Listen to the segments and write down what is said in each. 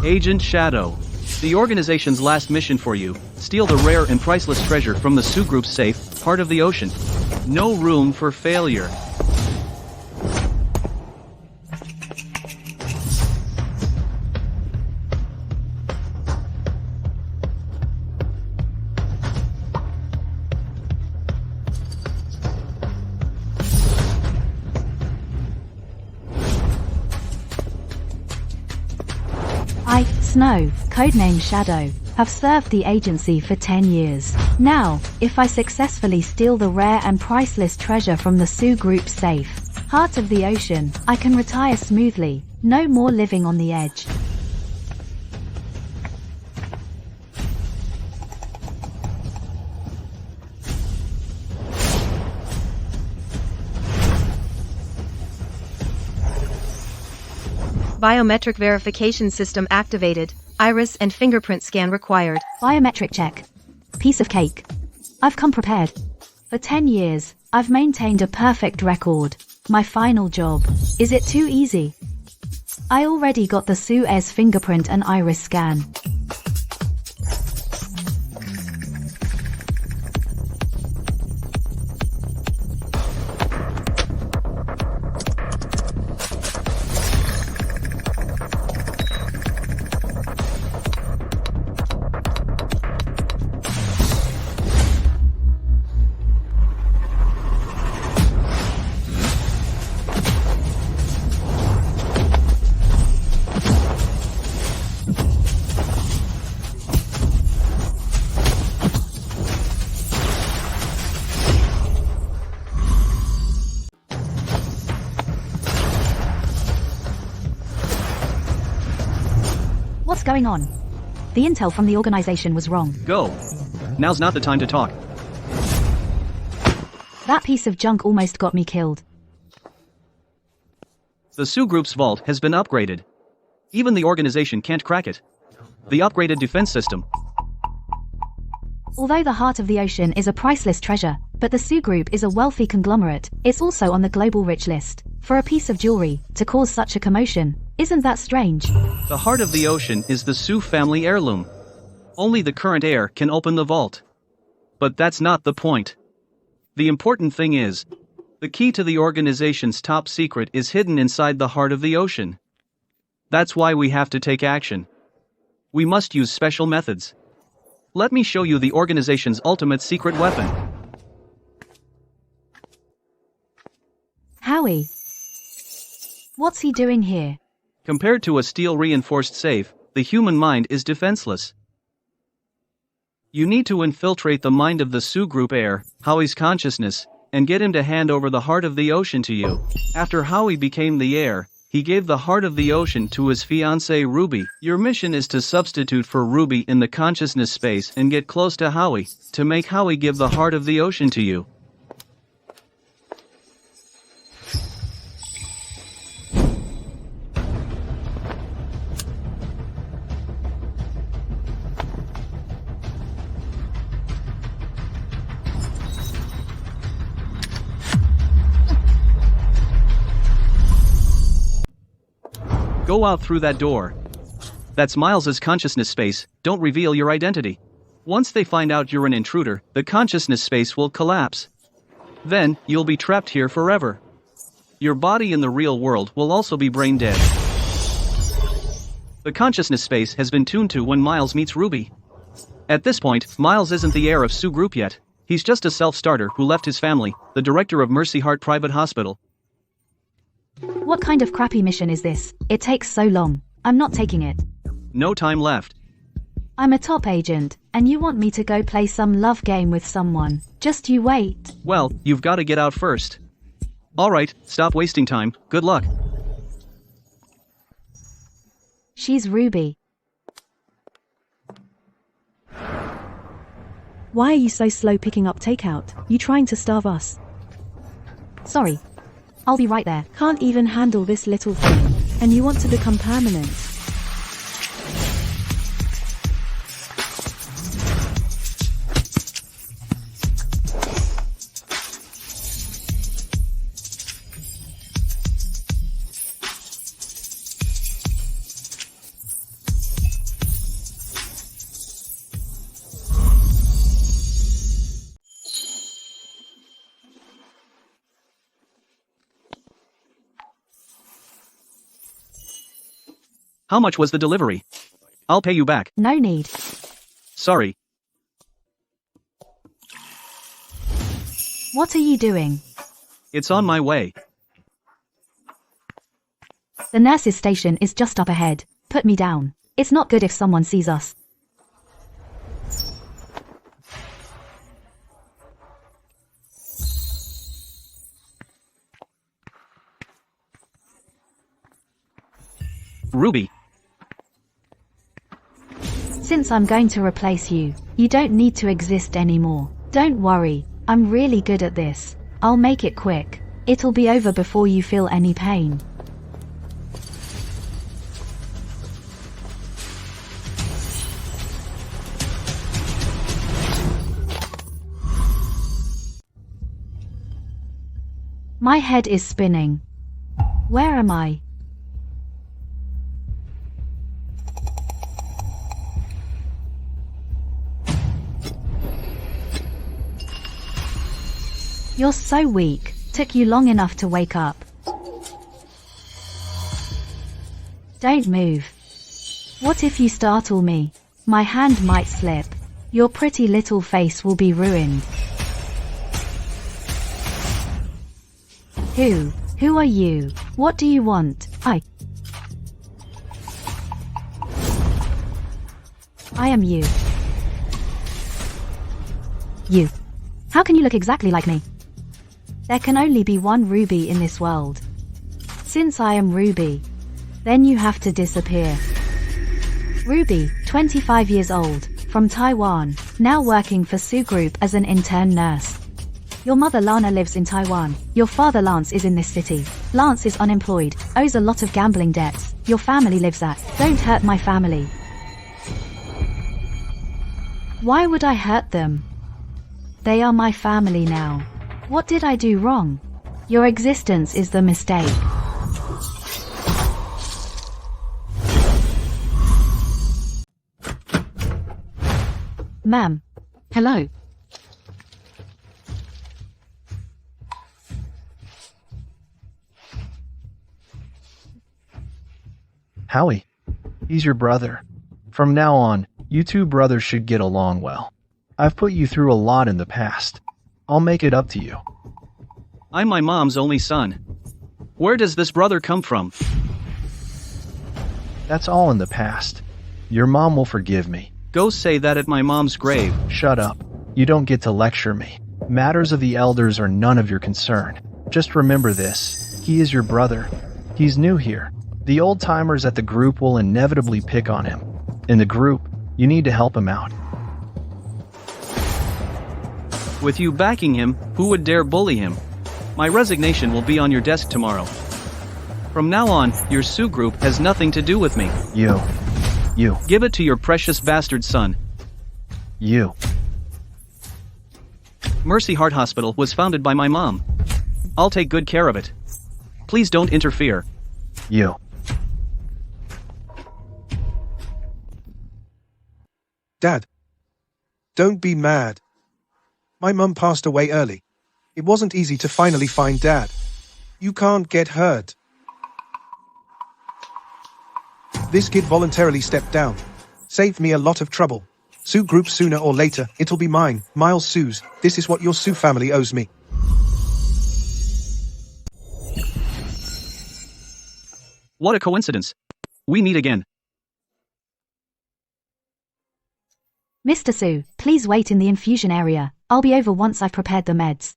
Agent Shadow. The organization's last mission for you: steal the rare and priceless treasure from the Sioux Group's safe, Heart of the Ocean. No room for failure. I, Snow, codename Shadow, have served the agency for 10 years. Now, if I successfully steal the rare and priceless treasure from the Sioux Group safe, Heart of the Ocean, I can retire smoothly, no more living on the edge. Biometric verification system activated. Iris and fingerprint scan required. Biometric check. Piece of cake. I've come prepared. For 10 years, I've maintained a perfect record. My final job. Is it too easy? I already got the Suez fingerprint and iris scan. What's going on? The intel from the organization was wrong. Go. Now's not the time to talk. That piece of junk almost got me killed. The Sioux Group's vault has been upgraded. Even the organization can't crack it. The upgraded defense system. Although the Heart of the Ocean is a priceless treasure, but the Sioux Group is a wealthy conglomerate, it's also on the global rich list. For a piece of jewelry to cause such a commotion, isn't that strange? The Heart of the Ocean is the Sioux family heirloom. Only the current heir can open the vault. But that's not the point. The important thing is, the key to the organization's top secret is hidden inside the Heart of the Ocean. That's why we have to take action. We must use special methods. Let me show you the organization's ultimate secret weapon. Howie. What's he doing here? Compared to a steel-reinforced safe, the human mind is defenseless. You need to infiltrate the mind of the Sioux Group heir, Howie's consciousness, and get him to hand over the Heart of the Ocean to you. After Howie became the heir, he gave the Heart of the Ocean to his fiancée Ruby. Your mission is to substitute for Ruby in the consciousness space and get close to Howie, to make Howie give the Heart of the Ocean to you. Go out through that door. That's Miles's consciousness space. Don't reveal your identity. Once they find out you're an intruder, the consciousness space will collapse. Then, you'll be trapped here forever. Your body in the real world will also be brain dead. The consciousness space has been tuned to when Miles meets Ruby. At this point, Miles isn't the heir of Sioux Group yet. He's just a self-starter who left his family, the director of Mercy Heart Private Hospital. What kind of crappy mission is this? It takes so long. I'm not taking it. No time left. I'm a top agent, and you want me to go play some love game with someone. Just you wait. Well, you've got to get out first. Alright, stop wasting time. Good luck. She's Ruby. Why are you so slow picking up takeout? You trying to starve us? Sorry. I'll be right there. Can't even handle this little thing. And you want to become permanent. How much was the delivery? I'll pay you back. No need. Sorry. What are you doing? It's on my way. The nurse's station is just up ahead. Put me down. It's not good if someone sees us. Ruby. Since I'm going to replace you, you don't need to exist anymore. Don't worry, I'm really good at this. I'll make it quick. It'll be over before you feel any pain. My head is spinning. Where am I? You're so weak. Took you long enough to wake up. Don't move. What if you startle me? My hand might slip. Your pretty little face will be ruined. Who are you? What do you want? I am you. You. How can you look exactly like me? There can only be one Ruby in this world. Since I am Ruby, then you have to disappear. Ruby, 25 years old, from Taiwan, now working for Su Group as an intern nurse. Your mother Lana lives in Taiwan. Your father Lance is in this city. Lance is unemployed, owes a lot of gambling debts. Your family lives at. Don't hurt my family. Why would I hurt them? They are my family now. What did I do wrong? Your existence is the mistake. Ma'am. Hello. Howie, he's your brother. From now on, you two brothers should get along well. I've put you through a lot in the past. I'll make it up to you. I'm my mom's only son. Where does this brother come from? That's all in the past. Your mom will forgive me. Go say that at my mom's grave. Shut up. You don't get to lecture me. Matters of the elders are none of your concern. Just remember this. He is your brother. He's new here. The old-timers at the group will inevitably pick on him. In the group, you need to help him out. With you backing him, who would dare bully him? My resignation will be on your desk tomorrow. From now on, your Su Group has nothing to do with me. You. Give it to your precious bastard son. You. Mercy Heart Hospital was founded by my mom. I'll take good care of it. Please don't interfere. You. Dad, don't be mad. My mum passed away early. It wasn't easy to finally find Dad. You can't get hurt. This kid voluntarily stepped down. Saved me a lot of trouble. Su Group, sooner or later, it'll be mine. Miles Su's. This is what your Su family owes me. What a coincidence. We meet again. Mr. Su, please wait in the infusion area. I'll be over once I've prepared the meds.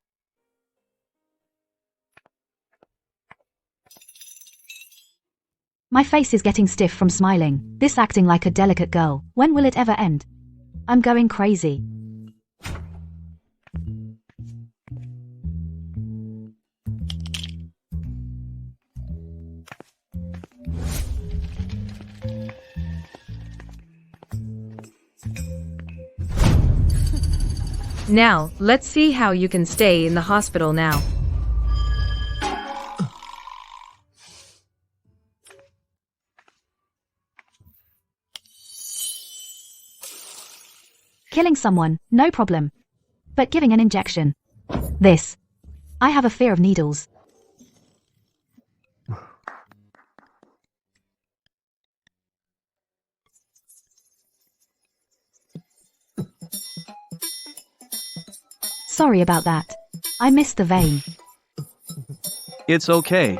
My face is getting stiff from smiling. This acting like a delicate girl. When will it ever end? I'm going crazy. Now, let's see how you can stay in the hospital now. Killing someone, no problem. But giving an injection. This. I have a fear of needles. Sorry about that. I missed the vein. It's okay.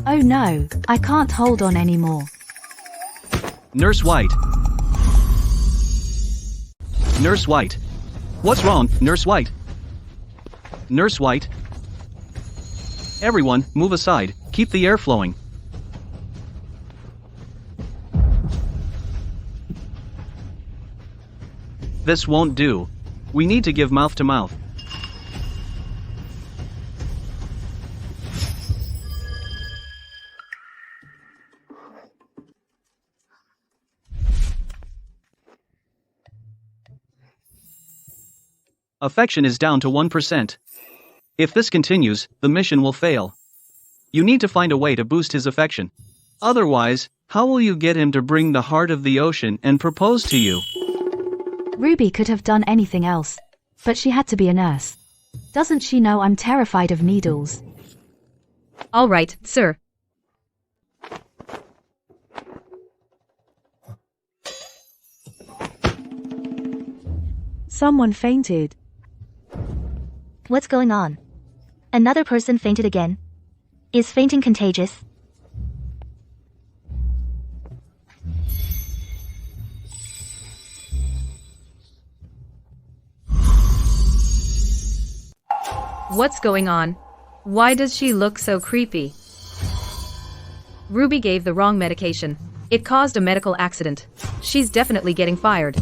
Oh no, I can't hold on anymore. Nurse White. Nurse White. What's wrong, Nurse White? Nurse White. Everyone, move aside. Keep the air flowing. This won't do. We need to give mouth to mouth. Affection is down to 1%. If this continues, the mission will fail. You need to find a way to boost his affection. Otherwise, how will you get him to bring the heart of the ocean and propose to you? Ruby could have done anything else. But she had to be a nurse. Doesn't she know I'm terrified of needles? All right, sir. Someone fainted. What's going on? Another person fainted again. Is fainting contagious? What's going on? Why does she look so creepy? Ruby gave the wrong medication. It caused a medical accident. She's definitely getting fired.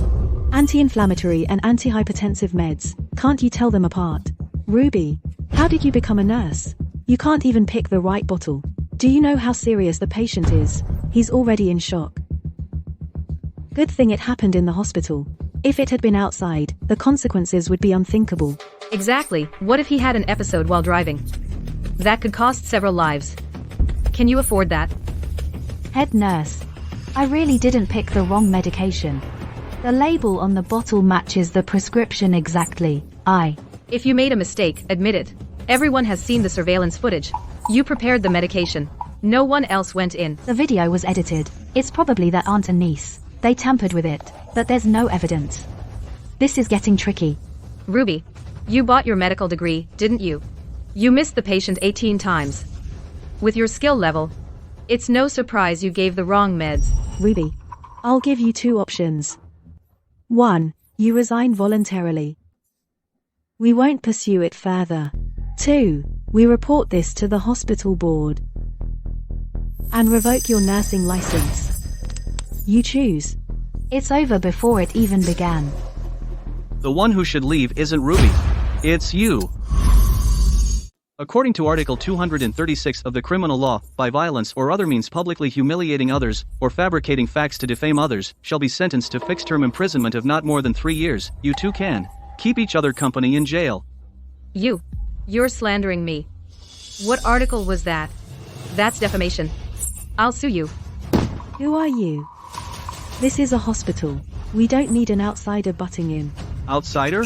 Anti-inflammatory and antihypertensive meds. Can't you tell them apart? Ruby, how did you become a nurse? You can't even pick the right bottle. Do you know how serious the patient is? He's already in shock. Good thing it happened in the hospital. If it had been outside, the consequences would be unthinkable. Exactly. What if he had an episode while driving? That could cost several lives. Can you afford that? Head nurse. I really didn't pick the wrong medication. The label on the bottle matches the prescription exactly. If you made a mistake, admit it. Everyone has seen the surveillance footage. You prepared the medication. No one else went in. The video was edited. It's probably their aunt and niece. They tampered with it, but there's no evidence. This is getting tricky. Ruby, you bought your medical degree, didn't you? You missed the patient 18 times. With your skill level, it's no surprise you gave the wrong meds. Ruby, I'll give you two options. 1. You resign voluntarily. We won't pursue it further. 2. We report this to the hospital board and revoke your nursing license. You choose. It's over before it even began. The one who should leave isn't Ruby. It's you. According to Article 236 of the Criminal Law, by violence or other means publicly humiliating others, or fabricating facts to defame others, shall be sentenced to fixed-term imprisonment of not more than 3 years. You two can keep each other company in jail. You're slandering me. What article was that? That's defamation. I'll sue you. Who are you? This is a hospital. We don't need an outsider butting in. Outsider?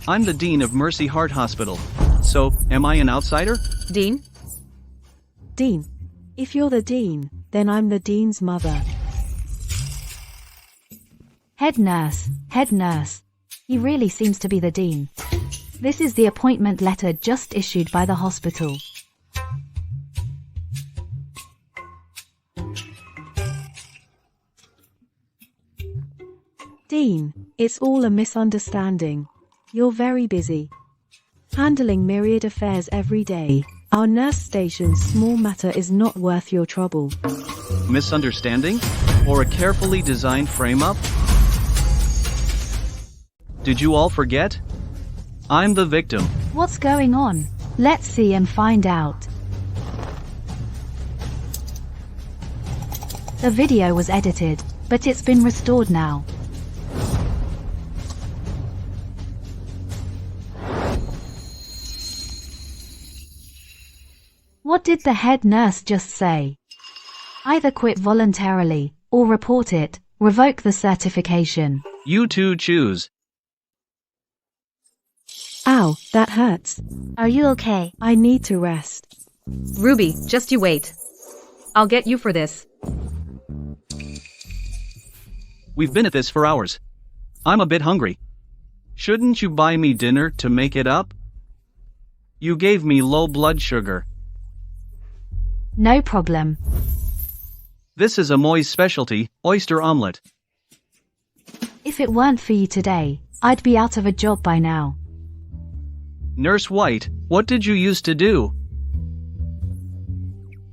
I'm the Dean of Mercy Heart Hospital. So, am I an outsider? Dean? Dean. If you're the dean, then I'm the dean's mother. Head nurse. He really seems to be the dean. This is the appointment letter just issued by the hospital. Dean, it's all a misunderstanding. You're very busy. Handling myriad affairs every day. Our nurse station's small matter is not worth your trouble. Misunderstanding? Or a carefully designed frame-up? Did you all forget? I'm the victim. What's going on? Let's see and find out. The video was edited, but it's been restored now. What did the head nurse just say? Either quit voluntarily, or report it, revoke the certification. You two choose. Ow, that hurts. Are you okay? I need to rest. Ruby, just you wait. I'll get you for this. We've been at this for hours. I'm a bit hungry. Shouldn't you buy me dinner to make it up? You gave me low blood sugar. No problem. This is Amoy's specialty, oyster omelette. If it weren't for you today, I'd be out of a job by now. Nurse White, what did you used to do?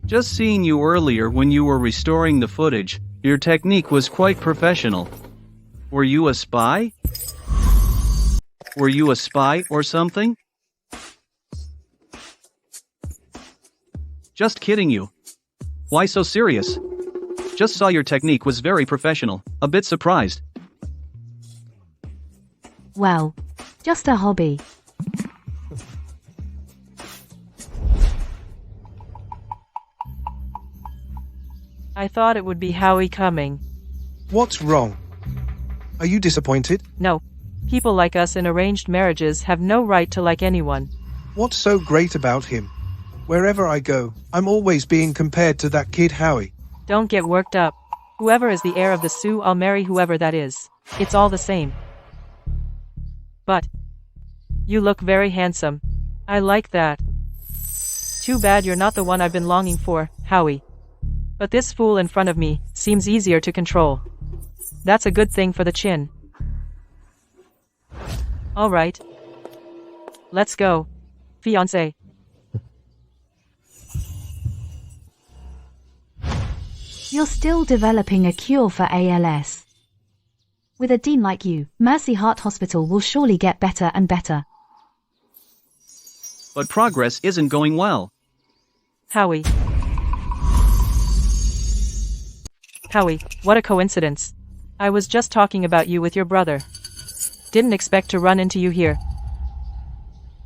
Just seeing you earlier when you were restoring the footage, your technique was quite professional. Were you a spy? Were you a spy or something? Just kidding you. Why so serious? Just saw your technique was very professional, a bit surprised. Well, just a hobby. I thought it would be Howie coming. What's wrong? Are you disappointed? No. People like us in arranged marriages have no right to like anyone. What's so great about him? Wherever I go, I'm always being compared to that kid Howie. Don't get worked up. Whoever is the heir of the Sioux, I'll marry whoever that is. It's all the same. But you look very handsome. I like that. Too bad you're not the one I've been longing for, Howie. But this fool in front of me seems easier to control. That's a good thing for the chin. All right. Let's go, fiancé. You're still developing a cure for ALS. With a dean like you, Mercy Heart Hospital will surely get better and better. But progress isn't going well. Howie. Howie, what a coincidence. I was just talking about you with your brother. Didn't expect to run into you here.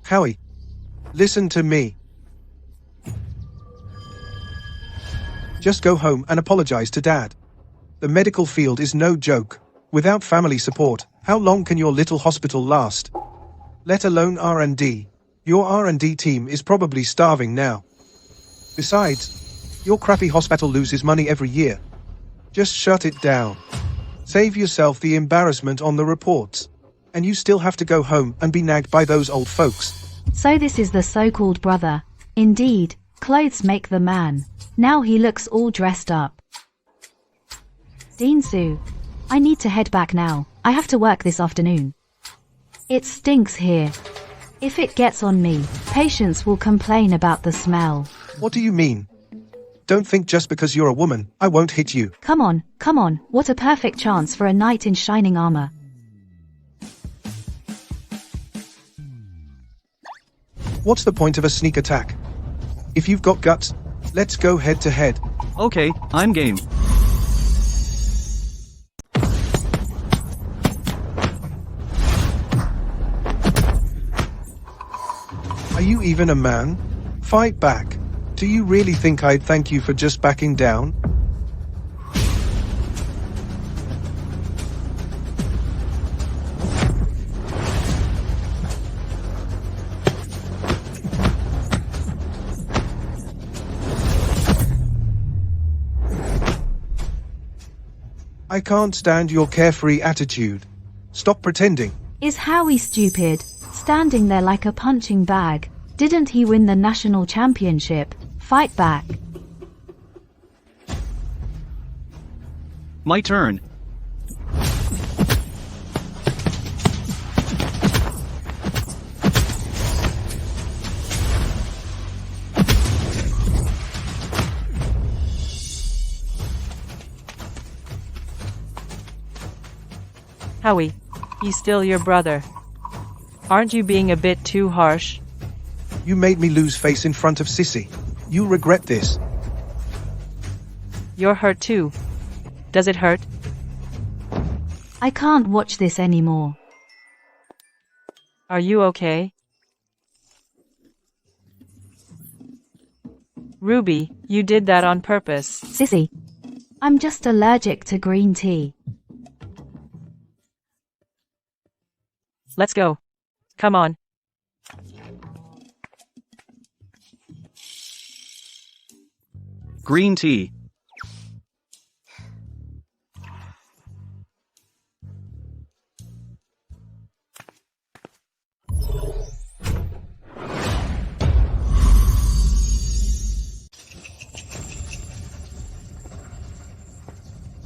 Howie, listen to me. Just go home and apologize to Dad. The medical field is no joke. Without family support, how long can your little hospital last? Let alone R&D. Your R&D team is probably starving now. Besides, your crappy hospital loses money every year. Just shut it down. Save yourself the embarrassment on the reports. And you still have to go home and be nagged by those old folks. So this is the so-called brother. Indeed, clothes make the man. Now he looks all dressed up. Dean Sue, I need to head back now. I have to work this afternoon. It stinks here. If it gets on me, patients will complain about the smell. What do you mean? Don't think just because you're a woman, I won't hit you. Come on, what a perfect chance for a knight in shining armor. What's the point of a sneak attack? If you've got guts, let's go head to head. Okay, I'm game. Are you even a man? Fight back. Do you really think I'd thank you for just backing down? I can't stand your carefree attitude. Stop pretending. Is Howie stupid? Standing there like a punching bag. Didn't he win the national championship? Fight back. My turn. Howie, he's still your brother. Aren't you being a bit too harsh? You made me lose face in front of Sissy. You'll regret this. You're hurt too. Does it hurt? I can't watch this anymore. Are you okay? Ruby, you did that on purpose. Sissy, I'm just allergic to green tea. Let's go. Come on. Green tea.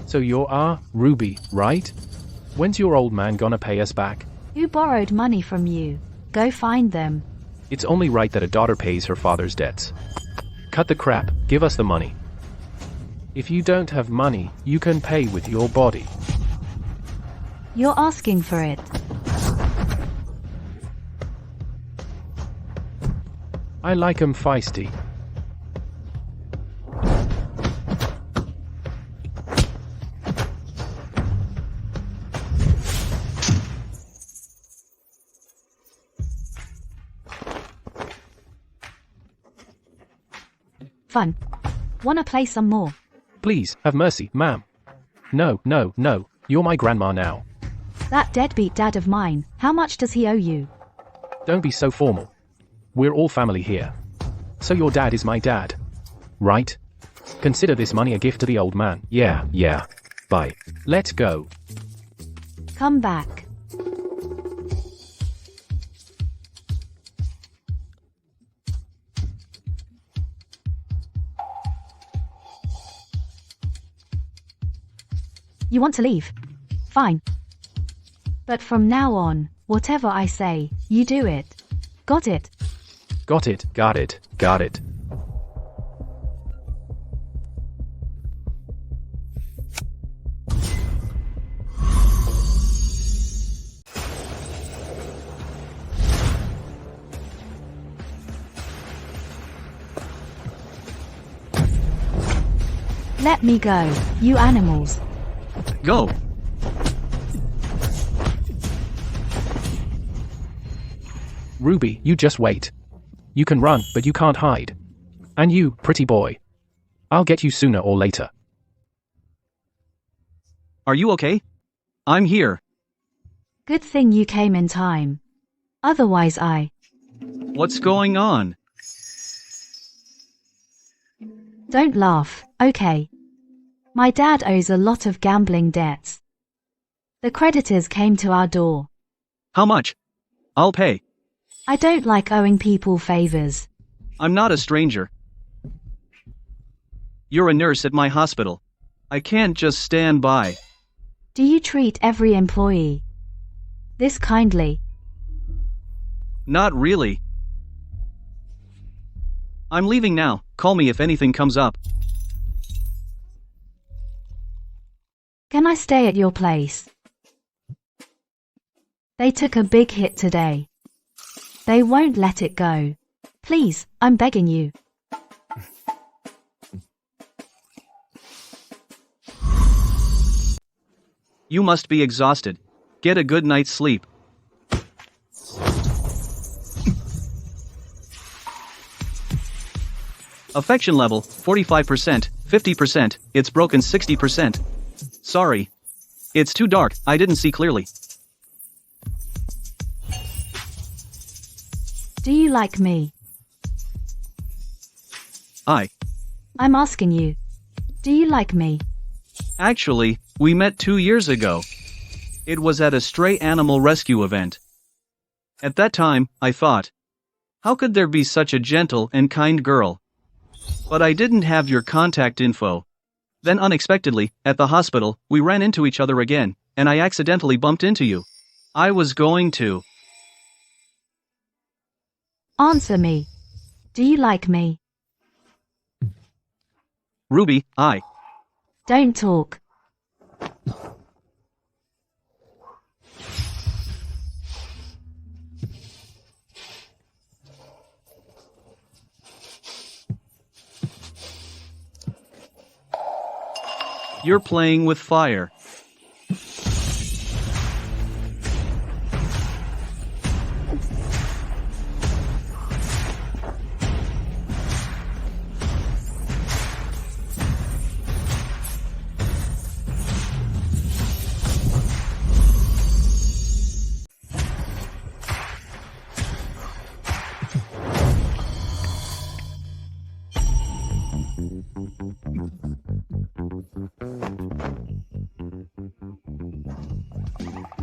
So you're Ruby, right? When's your old man gonna pay us back? Who borrowed money from you? Go find them. It's only right that a daughter pays her father's debts. Cut the crap, give us the money. If you don't have money, you can pay with your body. You're asking for it. I like 'em feisty. Fun. Wanna play some more? Please, have mercy, ma'am. No, no, no, you're my grandma now. That deadbeat dad of mine, how much does he owe you? Don't be so formal. We're all family here. So your dad is my dad. Right? Consider this money a gift to the old man. Yeah. Bye. Let's go. Come back. You want to leave? Fine. But from now on, whatever I say, you do it. Got it? Got it, got it, got it. Let me go, you animals. Go. Ruby, you just wait. You can run, but you can't hide. And you, pretty boy. I'll get you sooner or later. Are you okay? I'm here. Good thing you came in time. Otherwise What's going on? Don't laugh, okay? My dad owes a lot of gambling debts. The creditors came to our door. How much? I'll pay. I don't like owing people favors. I'm not a stranger. You're a nurse at my hospital. I can't just stand by. Do you treat every employee this kindly? Not really. I'm leaving now. Call me if anything comes up. Can I stay at your place? They took a big hit today. They won't let it go. Please, I'm begging you. You must be exhausted. Get a good night's sleep. Affection level, 45%, 50%, it's broken 60%. Sorry. It's too dark, I didn't see clearly. Do you like me? I'm asking you. Do you like me? Actually, we met 2 years ago. It was at a stray animal rescue event. At that time, I thought, how could there be such a gentle and kind girl? But I didn't have your contact info. Then unexpectedly, at the hospital, we ran into each other again, and I accidentally bumped into you. I was going to. Answer me. Do you like me? Ruby, Don't talk. You're playing with fire.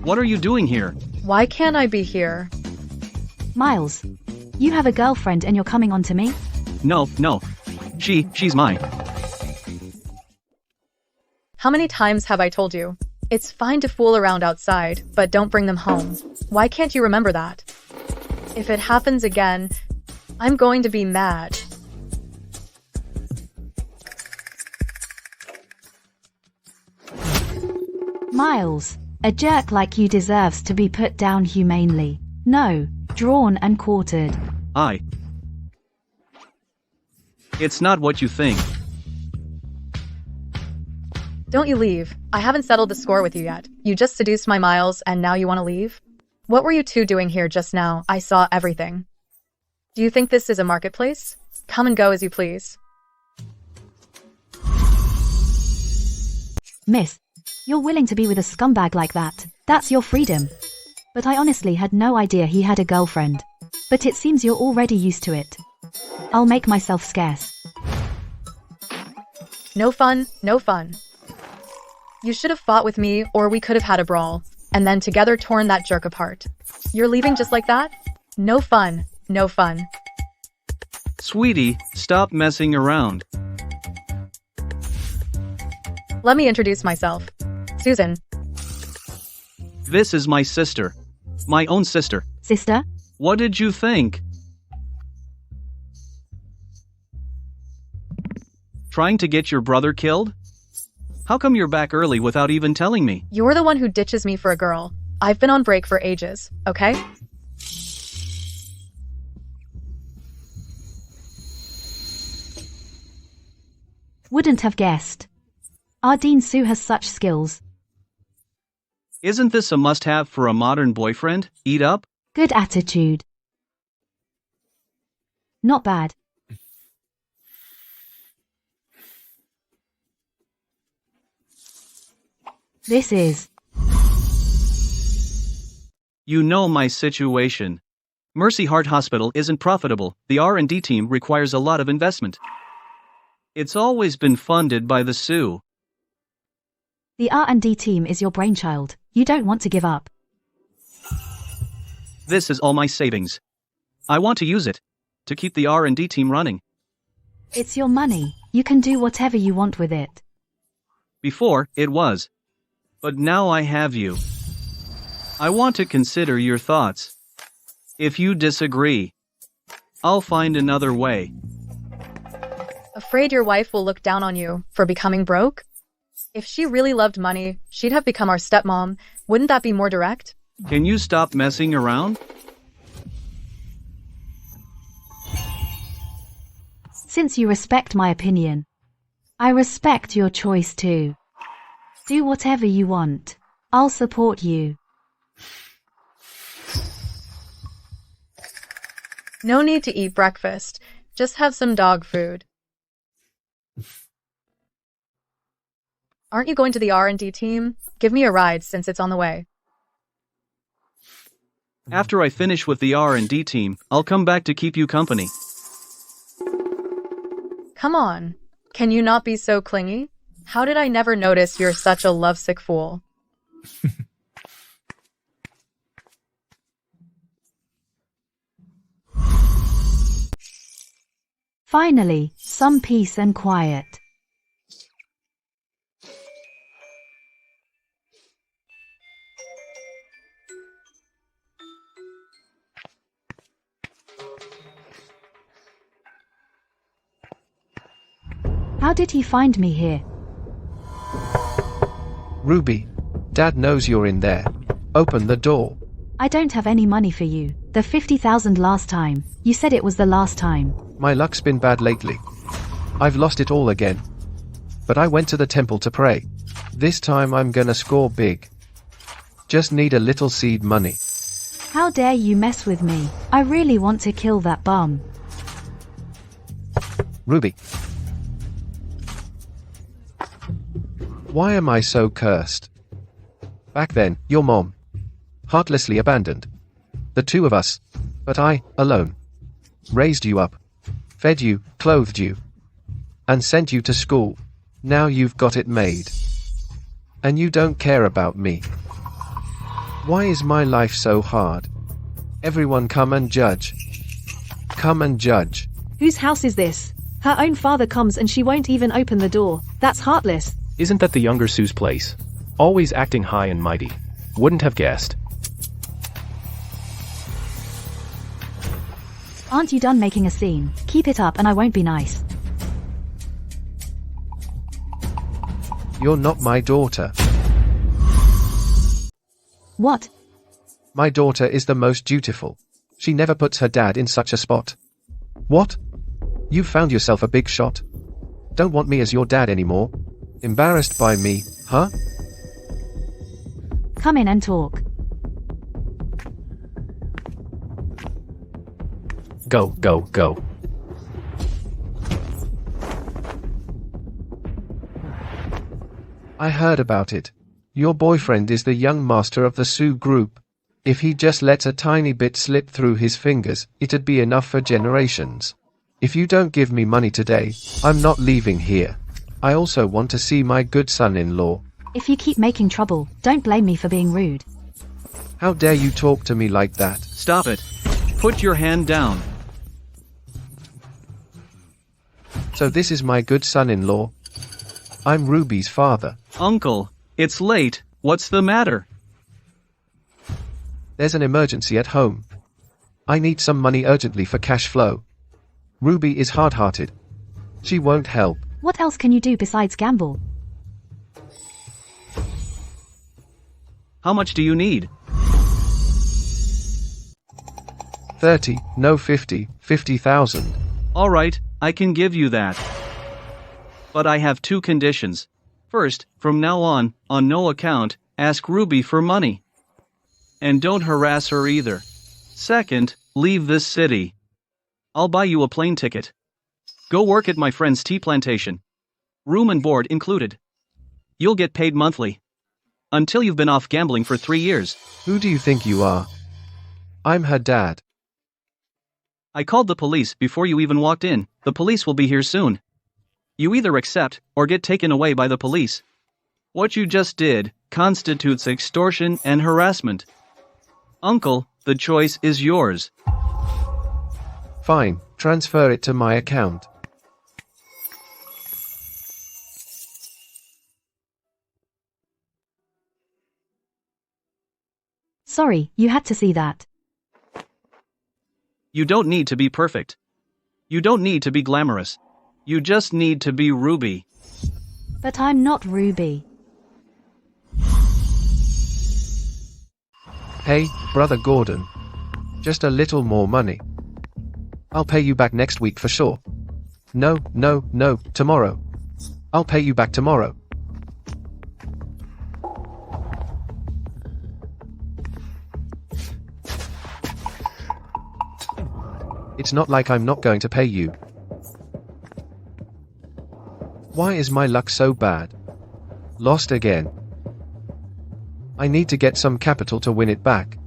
What are you doing here? Why can't I be here? Miles, you have a girlfriend and you're coming on to me? No. She's mine. How many times have I told you? It's fine to fool around outside, but don't bring them home. Why can't you remember that? If it happens again, I'm going to be mad. Miles, a jerk like you deserves to be put down humanely. No, drawn and quartered. It's not what you think. Don't you leave. I haven't settled the score with you yet. You just seduced my Miles and now you want to leave? What were you two doing here just now? I saw everything. Do you think this is a marketplace? Come and go as you please. Miss, you're willing to be with a scumbag like that. That's your freedom. But I honestly had no idea he had a girlfriend. But it seems you're already used to it. I'll make myself scarce. No fun, no fun. You should have fought with me, or we could have had a brawl, and then together torn that jerk apart. You're leaving just like that? No fun, no fun. Sweetie, stop messing around. Let me introduce myself. Susan. This is my sister. My own sister. Sister? What did you think? Trying to get your brother killed? How come you're back early without even telling me? You're the one who ditches me for a girl. I've been on break for ages, okay? Wouldn't have guessed. Ardeen Sue has such skills. Isn't this a must-have for a modern boyfriend? Eat up? Good attitude. Not bad. This is. You know my situation. Mercy Heart Hospital isn't profitable. The R&D team requires a lot of investment. It's always been funded by the Sioux. The R&D team is your brainchild. You don't want to give up. This is all my savings. I want to use it to keep the R&D team running. It's your money. You can do whatever you want with it. Before, it was. But now I have you. I want to consider your thoughts. If you disagree, I'll find another way. Afraid your wife will look down on you for becoming broke? If she really loved money, she'd have become our stepmom. Wouldn't that be more direct? Can you stop messing around? Since you respect my opinion, I respect your choice too. Do whatever you want. I'll support you. No need to eat breakfast. Just have some dog food. Aren't you going to the R&D team? Give me a ride since it's on the way. After I finish with the R&D team, I'll come back to keep you company. Come on. Can you not be so clingy? How did I never notice you're such a lovesick fool? Finally, some peace and quiet. How did he find me here? Ruby, Dad knows you're in there. Open the door. I don't have any money for you. The 50,000 last time. You said it was the last time. My luck's been bad lately. I've lost it all again. But I went to the temple to pray. This time I'm gonna score big. Just need a little seed money. How dare you mess with me? I really want to kill that bum. Ruby. Why am I so cursed? Back then, your mom. Heartlessly abandoned. The two of us. But I, alone. Raised you up. Fed you, clothed you. and sent you to school. Now you've got it made. And you don't care about me. Why is my life so hard? Everyone come and judge. Come and judge. Whose house is this? Her own father comes and she won't even open the door. That's heartless. Isn't that the younger Sue's place? Always acting high and mighty. Wouldn't have guessed. Aren't you done making a scene? Keep it up and I won't be nice. You're not my daughter. What? My daughter is the most dutiful. She never puts her dad in such a spot. What? You found yourself a big shot? Don't want me as your dad anymore? Embarrassed by me, huh? Come in and talk. Go, go, go. I heard about it. Your boyfriend is the young master of the Sioux group. If he just lets a tiny bit slip through his fingers, it'd be enough for generations. If you don't give me money today, I'm not leaving here. I also want to see my good son-in-law. If you keep making trouble, don't blame me for being rude. How dare you talk to me like that? Stop it. Put your hand down. So this is my good son-in-law? I'm Ruby's father. Uncle, it's late. What's the matter? There's an emergency at home. I need some money urgently for cash flow. Ruby is hard-hearted. She won't help. What else can you do besides gamble? How much do you need? 30, no 50, 50,000. All right, I can give you that. But I have two conditions. First, from now on no account, ask Ruby for money. And don't harass her either. Second, leave this city. I'll buy you a plane ticket. Go work at my friend's tea plantation. Room and board included. You'll get paid monthly. Until you've been off gambling for 3 years. Who do you think you are? I'm her dad. I called the police before you even walked in. The police will be here soon. You either accept or get taken away by the police. What you just did constitutes extortion and harassment. Uncle, the choice is yours. Fine, transfer it to my account. Sorry, you had to see that. You don't need to be perfect. You don't need to be glamorous. You just need to be Ruby. But I'm not Ruby. Hey, Brother Gordon. Just a little more money. I'll pay you back next week for sure. No, tomorrow. I'll pay you back tomorrow. It's not like I'm not going to pay you. Why is my luck so bad? Lost again. I need to get some capital to win it back.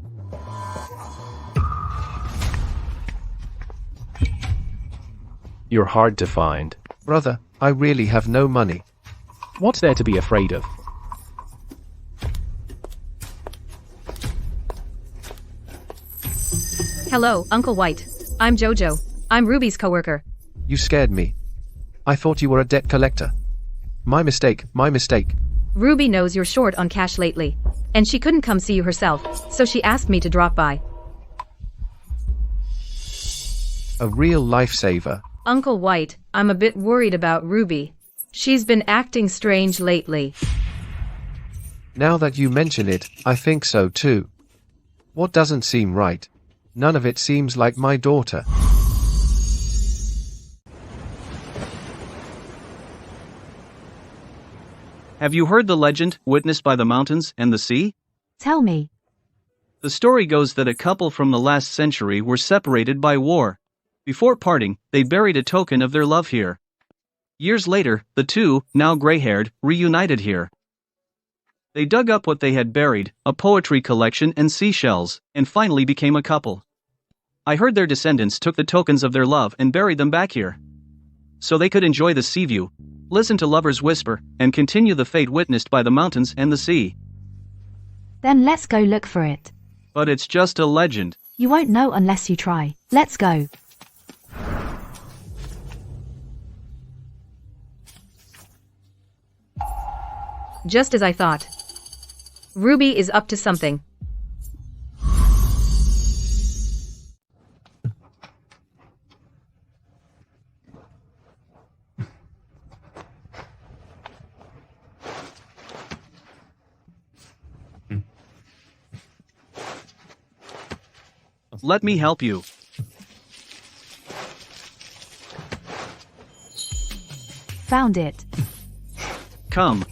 You're hard to find. Brother, I really have no money. What's there to be afraid of? Hello, Uncle White. I'm Jojo. I'm Ruby's coworker. You scared me. I thought you were a debt collector. My mistake. Ruby knows you're short on cash lately, and she couldn't come see you herself, so she asked me to drop by. A real lifesaver. Uncle White, I'm a bit worried about Ruby. She's been acting strange lately. Now that you mention it, I think so too. What doesn't seem right? None of it seems like my daughter. Have you heard the legend, witnessed by the mountains and the sea? Tell me. The story goes that a couple from the last century were separated by war. Before parting, they buried a token of their love here. Years later, the two, now gray-haired, reunited here. They dug up what they had buried, a poetry collection and seashells, and finally became a couple. I heard their descendants took the tokens of their love and buried them back here. so they could enjoy the sea view, listen to lovers whisper, and continue the fate witnessed by the mountains and the sea. Then let's go look for it. But it's just a legend. You won't know unless you try. Let's go. Just as I thought. Ruby is up to something. Let me help you. Found it. Come.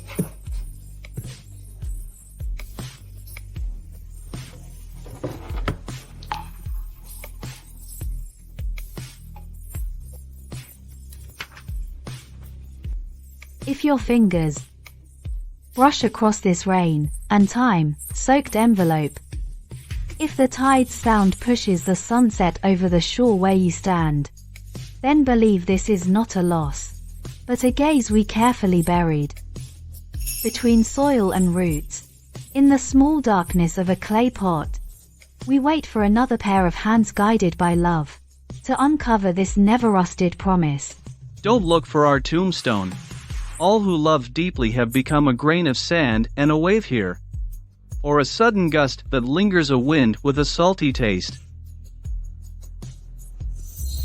If your fingers brush across this rain and time-soaked envelope, if the tide's sound pushes the sunset over the shore where you stand, then believe this is not a loss, but a gaze we carefully buried between soil and roots. In the small darkness of a clay pot, we wait for another pair of hands guided by love to uncover this never-rusted promise. Don't look for our tombstone. All who love deeply have become a grain of sand and a wave here, or a sudden gust that lingers, a wind with a salty taste.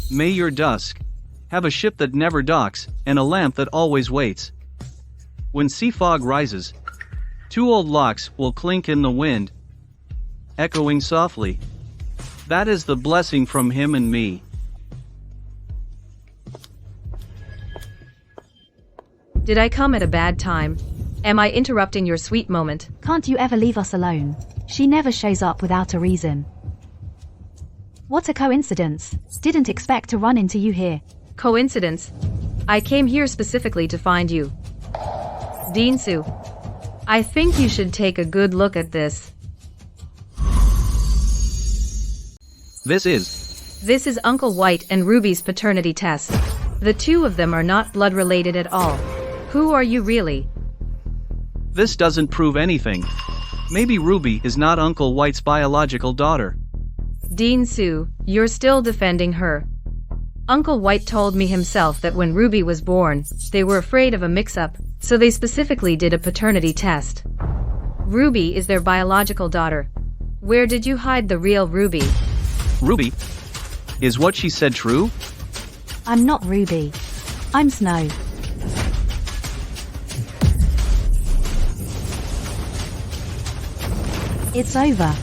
May your dusk have a ship that never docks and a lamp that always waits. When sea fog rises, two old locks will clink in the wind, echoing softly. That is the blessing from him and me. Did I come at a bad time? Am I interrupting your sweet moment? Can't you ever leave us alone? She never shows up without a reason. What a coincidence. Didn't expect to run into you here. Coincidence? I came here specifically to find you. Dinsu, I think you should take a good look at this. This is Uncle White and Ruby's paternity test. The two of them are not blood related at all. Who are you really? This doesn't prove anything. Maybe Ruby is not Uncle White's biological daughter. Dinsu, you're still defending her. Uncle White told me himself that when Ruby was born, they were afraid of a mix-up, so they specifically did a paternity test. Ruby is their biological daughter. Where did you hide the real Ruby? Ruby? Is what she said true? I'm not Ruby. I'm Snow. It's over.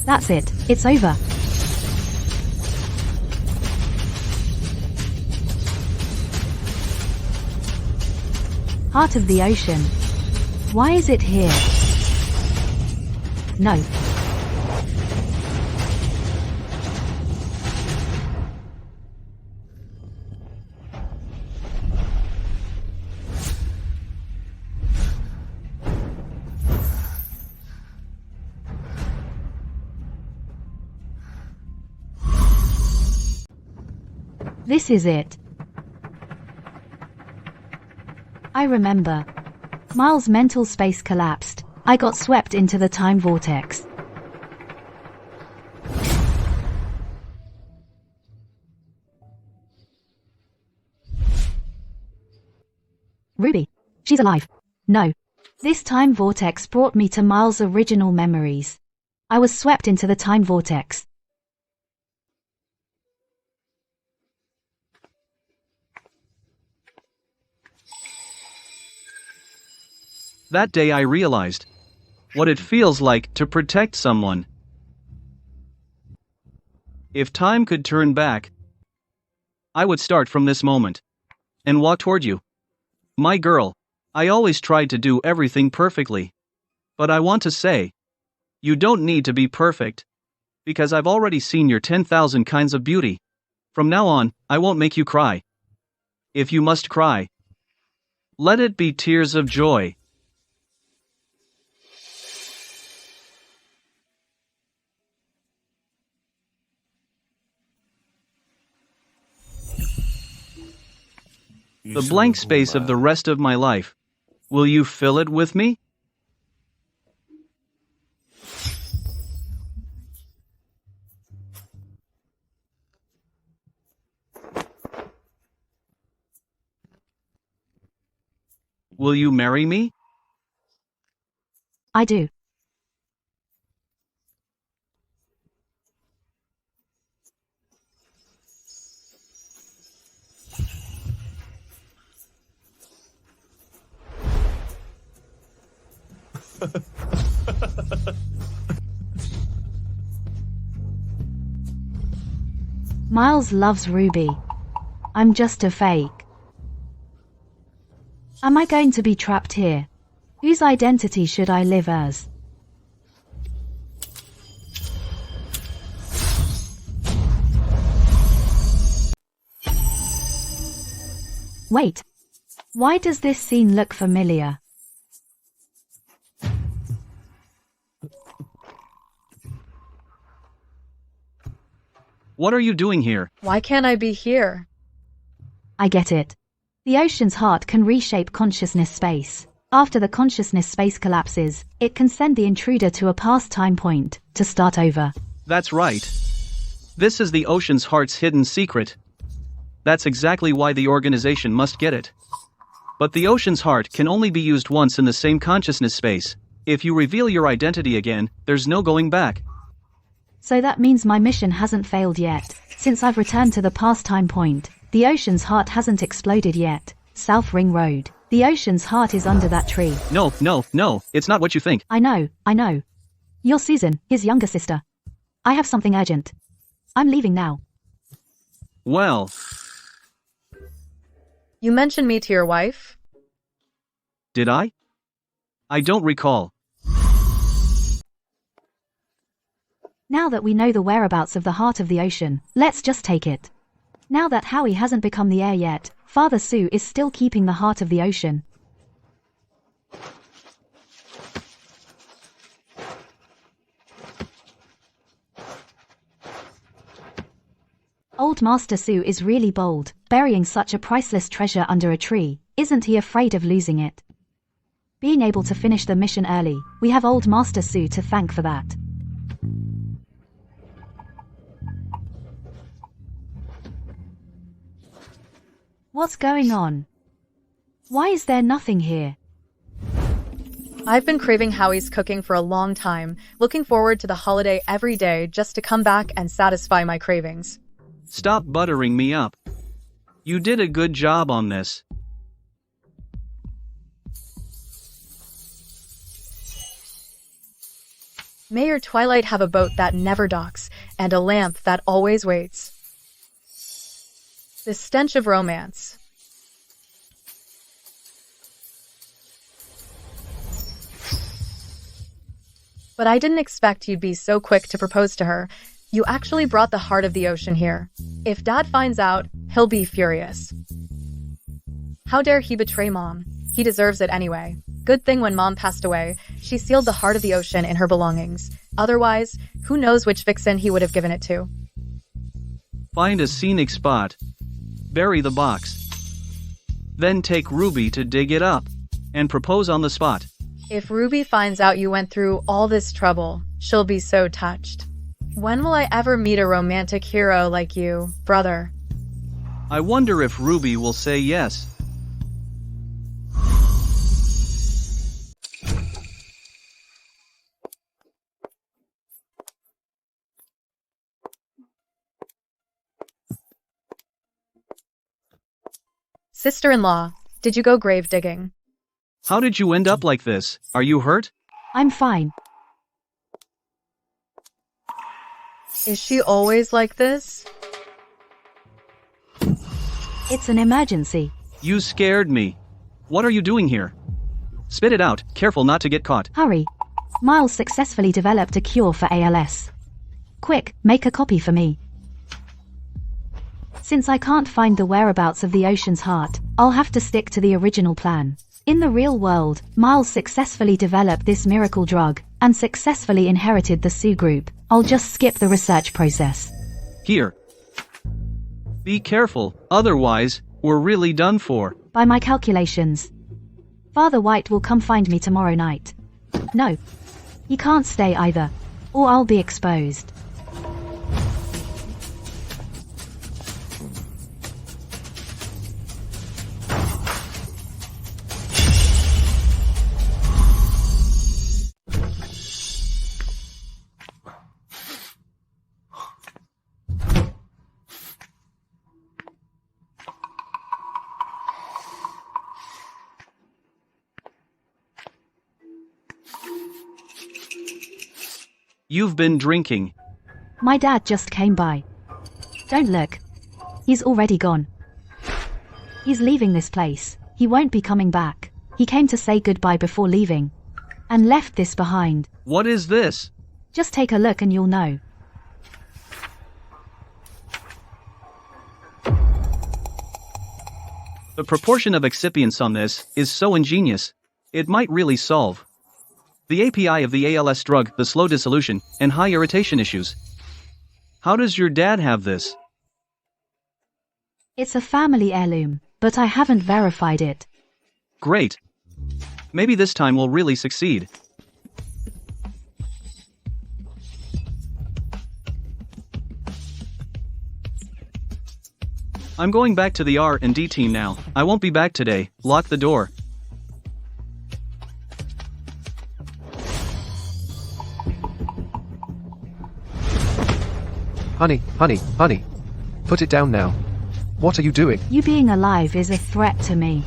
That's it. It's over. Heart of the ocean. Why is it here? No. This is it. I remember. Miles' mental space collapsed. I got swept into the time vortex. Ruby. She's alive. No. This time vortex brought me to Miles' original memories. I was swept into the time vortex. That day I realized what it feels like to protect someone. If time could turn back, I would start from this moment and walk toward you. My girl, I always tried to do everything perfectly. But I want to say, you don't need to be perfect, because I've already seen your 10,000 kinds of beauty. From now on, I won't make you cry. If you must cry, let it be tears of joy. The blank space of the rest of my life. Will you fill it with me? Will you marry me? I do. Miles loves Ruby. I'm just a fake. Am I going to be trapped here? Whose identity should I live as? Wait. Why does this scene look familiar? What are you doing here? Why can't I be here? I get it. The ocean's heart can reshape consciousness space. After the consciousness space collapses, it can send the intruder to a past time point to start over. That's right. This is the ocean's heart's hidden secret. That's exactly why the organization must get it. But the ocean's heart can only be used once in the same consciousness space. If you reveal your identity again, there's no going back. So that means my mission hasn't failed yet. Since I've returned to the past time point, the ocean's heart hasn't exploded yet. South Ring Road. The ocean's heart is under that tree. No, it's not what you think. I know. You're Susan, his younger sister. I have something urgent. I'm leaving now. Well, You mentioned me to your wife? did I? I don't recall. Now that we know the whereabouts of the heart of the ocean, let's just take it. Now that Howie hasn't become the heir yet, Father Sue is still keeping the heart of the ocean. Old Master Sue is really bold, burying such a priceless treasure under a tree. Isn't he afraid of losing it? Being able to finish the mission early, we have Old Master Sue to thank for that. What's going on? Why is there nothing here? I've been craving Howie's cooking for a long time, looking forward to the holiday every day just to come back and satisfy my cravings. Stop buttering me up. You did a good job on this. May your Twilight have a boat that never docks, and a lamp that always waits. The stench of romance. But I didn't expect you'd be so quick to propose to her. You actually brought the heart of the ocean here. If Dad finds out, he'll be furious. How dare he betray Mom? He deserves it anyway. Good thing when Mom passed away, she sealed the heart of the ocean in her belongings. Otherwise, who knows which vixen he would have given it to. Find a scenic spot. Bury the box. Then take Ruby to dig it up. And propose on the spot. If Ruby finds out you went through all this trouble, she'll be so touched. When will I ever meet a romantic hero like you, brother? I wonder if Ruby will say yes. Sister-in-law, did you go grave digging? How did you end up like this? Are you hurt? I'm fine. Is she always like this? It's an emergency. You scared me. What are you doing here? Spit it out, careful not to get caught. Hurry. Miles successfully developed a cure for ALS. Quick, make a copy for me. Since I can't find the whereabouts of the ocean's heart, I'll have to stick to the original plan. In the real world, Miles successfully developed this miracle drug, and successfully inherited the Sue group. I'll just skip the research process. Here. Be careful, otherwise, we're really done for. By my calculations, Father White will come find me tomorrow night. No, he can't stay either, or I'll be exposed. You've been drinking. My dad just came by. Don't look. He's already gone. He's leaving this place. He won't be coming back. He came to say goodbye before leaving. And left this behind. What is this? Just take a look and you'll know. The proportion of excipients on this is so ingenious. It might really solve the API of the ALS drug, the slow dissolution, and high irritation issues. How does your dad have this? It's a family heirloom, but I haven't verified it. Great. Maybe this time we'll really succeed. I'm going back to the R&D team now. I won't be back today. Lock the door. Honey. Put it down now. What are you doing? You being alive is a threat to me.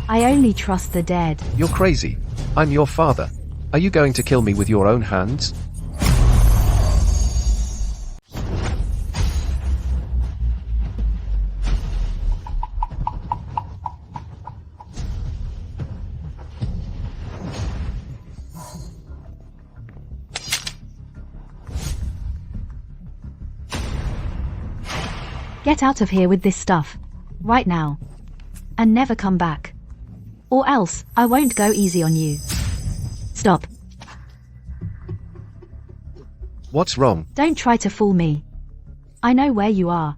I only trust the dead. You're crazy. I'm your father. Are you going to kill me with your own hands? Get out of here with this stuff. Right now. And never come back. Or else, I won't go easy on you. Stop. What's wrong? Don't try to fool me. I know where you are.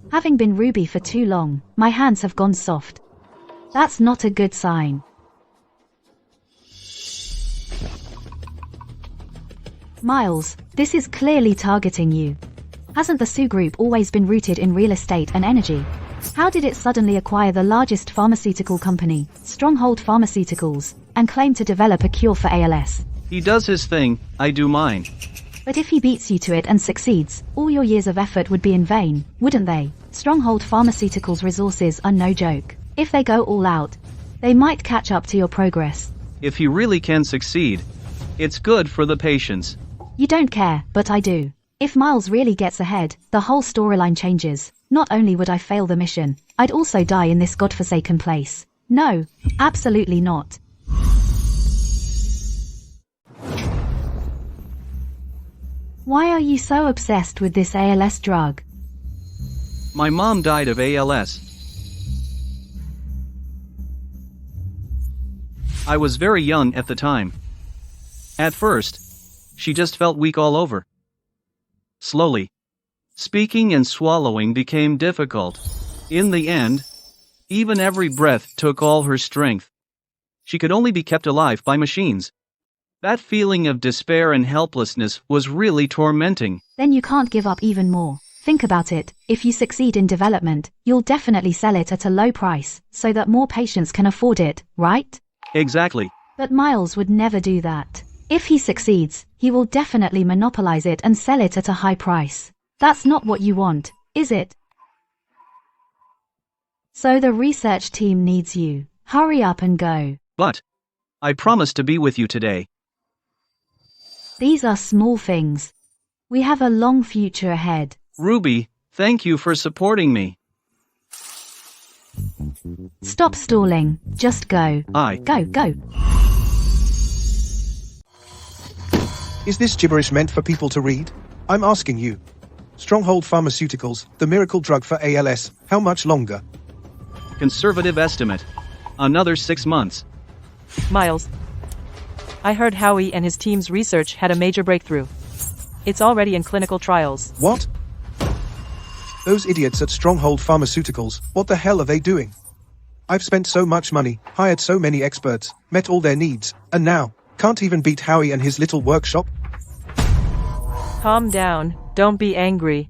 Having been Ruby for too long, my hands have gone soft. That's not a good sign. Miles, this is clearly targeting you. Hasn't the Sioux Group always been rooted in real estate and energy? How did it suddenly acquire the largest pharmaceutical company, Stronghold Pharmaceuticals, and claim to develop a cure for ALS? He does his thing, I do mine. But if he beats you to it and succeeds, all your years of effort would be in vain, wouldn't they? Stronghold Pharmaceuticals' resources are no joke. If they go all out, they might catch up to your progress. If he really can succeed, it's good for the patients. You don't care, but I do. If Miles really gets ahead, the whole storyline changes. Not only would I fail the mission, I'd also die in this godforsaken place. No, absolutely not. Why are you so obsessed with this ALS drug? My mom died of ALS. I was very young at the time. At first, she just felt weak all over. Slowly, speaking and swallowing became difficult. In the end, even every breath took all her strength. She could only be kept alive by machines. That feeling of despair and helplessness was really tormenting. Then you can't give up even more. Think about it. If you succeed in development, you'll definitely sell it at a low price, so that more patients can afford it, right? Exactly. But Miles would never do that. If he succeeds, he will definitely monopolize it and sell it at a high price. That's not what you want, is it? So the research team needs you. Hurry up and go. But I promise to be with you today. These are small things. We have a long future ahead. Ruby, thank you for supporting me. Stop stalling. Just go. Go. Is this gibberish meant for people to read? I'm asking you. Stronghold Pharmaceuticals, the miracle drug for ALS, how much longer? Conservative estimate. Another 6 months. Miles. I heard Howie and his team's research had a major breakthrough. It's already in clinical trials. What? Those idiots at Stronghold Pharmaceuticals, what the hell are they doing? I've spent so much money, hired so many experts, met all their needs, and now, can't even beat Howie and his little workshop? Calm down, don't be angry.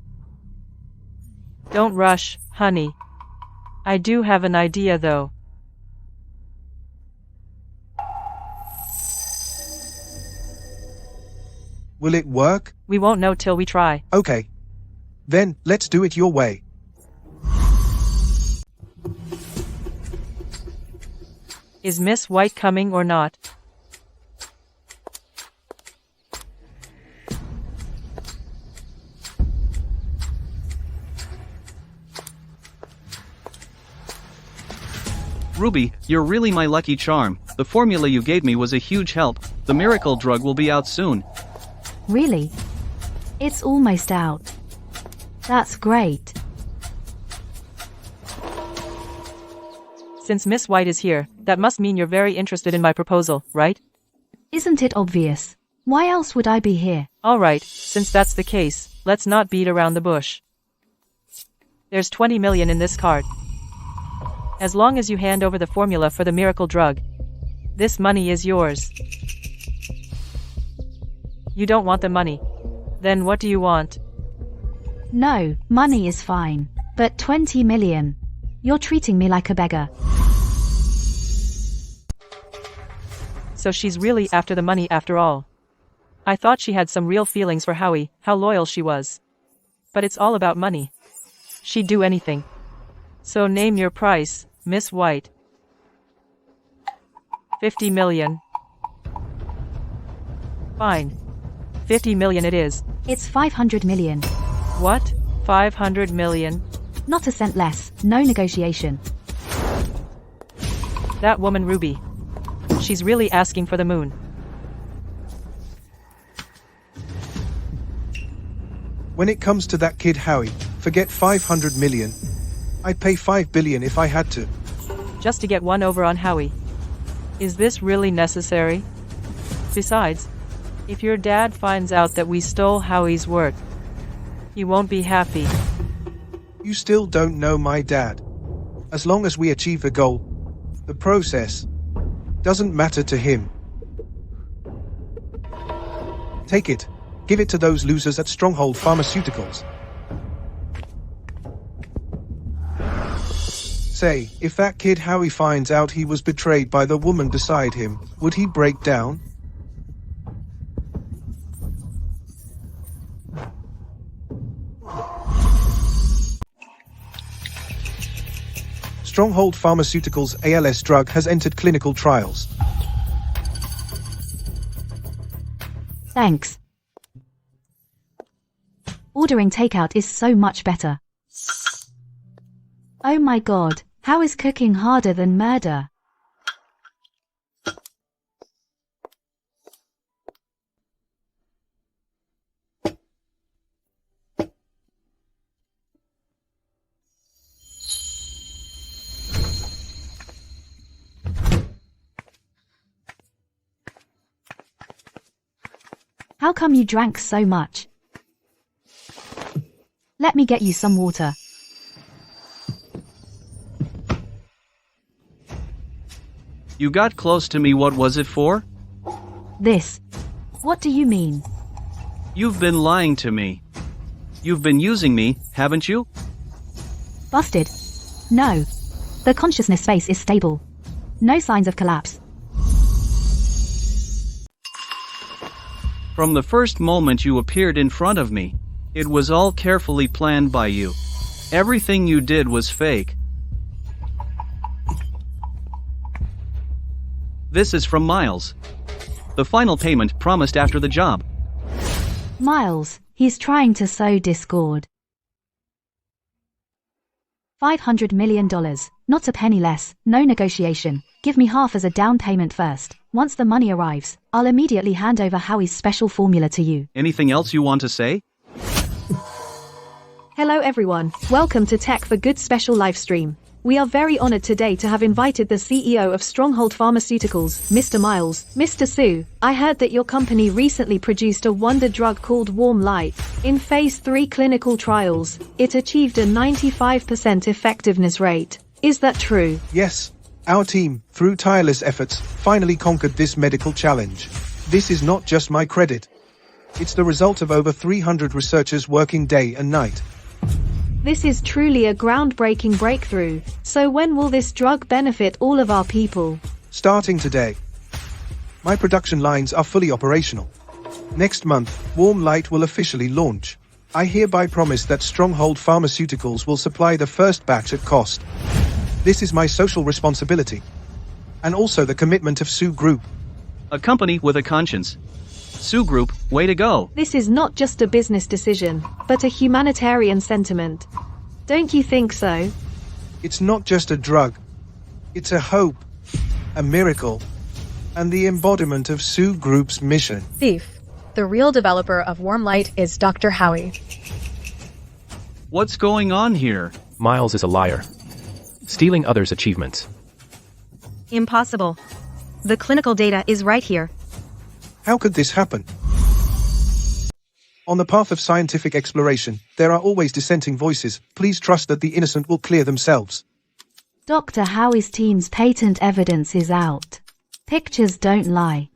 Don't rush, honey. I do have an idea though. Will it work? We won't know till we try. Okay. Then, let's do it your way. Is Miss White coming or not? Ruby, you're really my lucky charm. The formula you gave me was a huge help. The miracle drug will be out soon. Really? It's almost out. That's great. Since Miss White is here, that must mean you're very interested in my proposal, right? Isn't it obvious? Why else would I be here? Alright, since that's the case, let's not beat around the bush. There's 20 million in this card. As long as you hand over the formula for the miracle drug, this money is yours. You don't want the money. Then what do you want? No, money is fine. But 20 million. You're treating me like a beggar. So she's really after the money after all. I thought she had some real feelings for Howie, how loyal she was. But it's all about money. She'd do anything. So name your price, Miss White. 50 million. Fine. 50 million it is. It's 500 million. What? 500 million? Not a cent less, no negotiation. That woman Ruby. She's really asking for the moon. When it comes to that kid Howie, forget 500 million. I'd pay 5 billion if I had to. Just to get one over on Howie. Is this really necessary? Besides, if your dad finds out that we stole Howie's work, he won't be happy. You still don't know my dad. As long as we achieve the goal, the process doesn't matter to him. Take it. Give it to those losers at Stronghold Pharmaceuticals. Say, if that kid Howie finds out he was betrayed by the woman beside him, would he break down? Stronghold Pharmaceuticals' ALS drug has entered clinical trials. Thanks. Ordering takeout is so much better. Oh my god, how is cooking harder than murder? How come you drank so much? Let me get you some water. You got close to me. What was it for? This. What do you mean? You've been lying to me. You've been using me, haven't you? Busted. No. The consciousness space is stable. No signs of collapse. From the first moment you appeared in front of me, it was all carefully planned by you. Everything you did was fake. This is from Miles. The final payment promised after the job. Miles, he's trying to sow discord. $500 million, not a penny less, no negotiation. Give me half as a down payment first. Once the money arrives, I'll immediately hand over Howie's special formula to you. Anything else you want to say? Hello everyone, welcome to Tech for Good special live stream. We are very honored today to have invited the CEO of Stronghold Pharmaceuticals, Mr. Miles. Mr. Su, I heard that your company recently produced a wonder drug called Warm Light. In phase 3 clinical trials, it achieved a 95% effectiveness rate. Is that true? Yes. Our team, through tireless efforts, finally conquered this medical challenge. This is not just my credit. It's the result of over 300 researchers working day and night. This is truly a groundbreaking breakthrough. So when will this drug benefit all of our people? Starting today. My production lines are fully operational. Next month, Warm Light will officially launch. I hereby promise that Stronghold Pharmaceuticals will supply the first batch at cost. This is my social responsibility. And also the commitment of Su Group. A company with a conscience. Su Group, way to go. This is not just a business decision, but a humanitarian sentiment. Don't you think so? It's not just a drug. It's a hope, a miracle, and the embodiment of Su Group's mission. Thief. The real developer of Warm Light is Dr. Howie. What's going on here? Miles is a liar. Stealing others' achievements. Impossible. The clinical data is right here. How could this happen? On the path of scientific exploration, there are always dissenting voices. Please trust that the innocent will clear themselves. Dr. Howie's team's patent evidence is out. Pictures don't lie.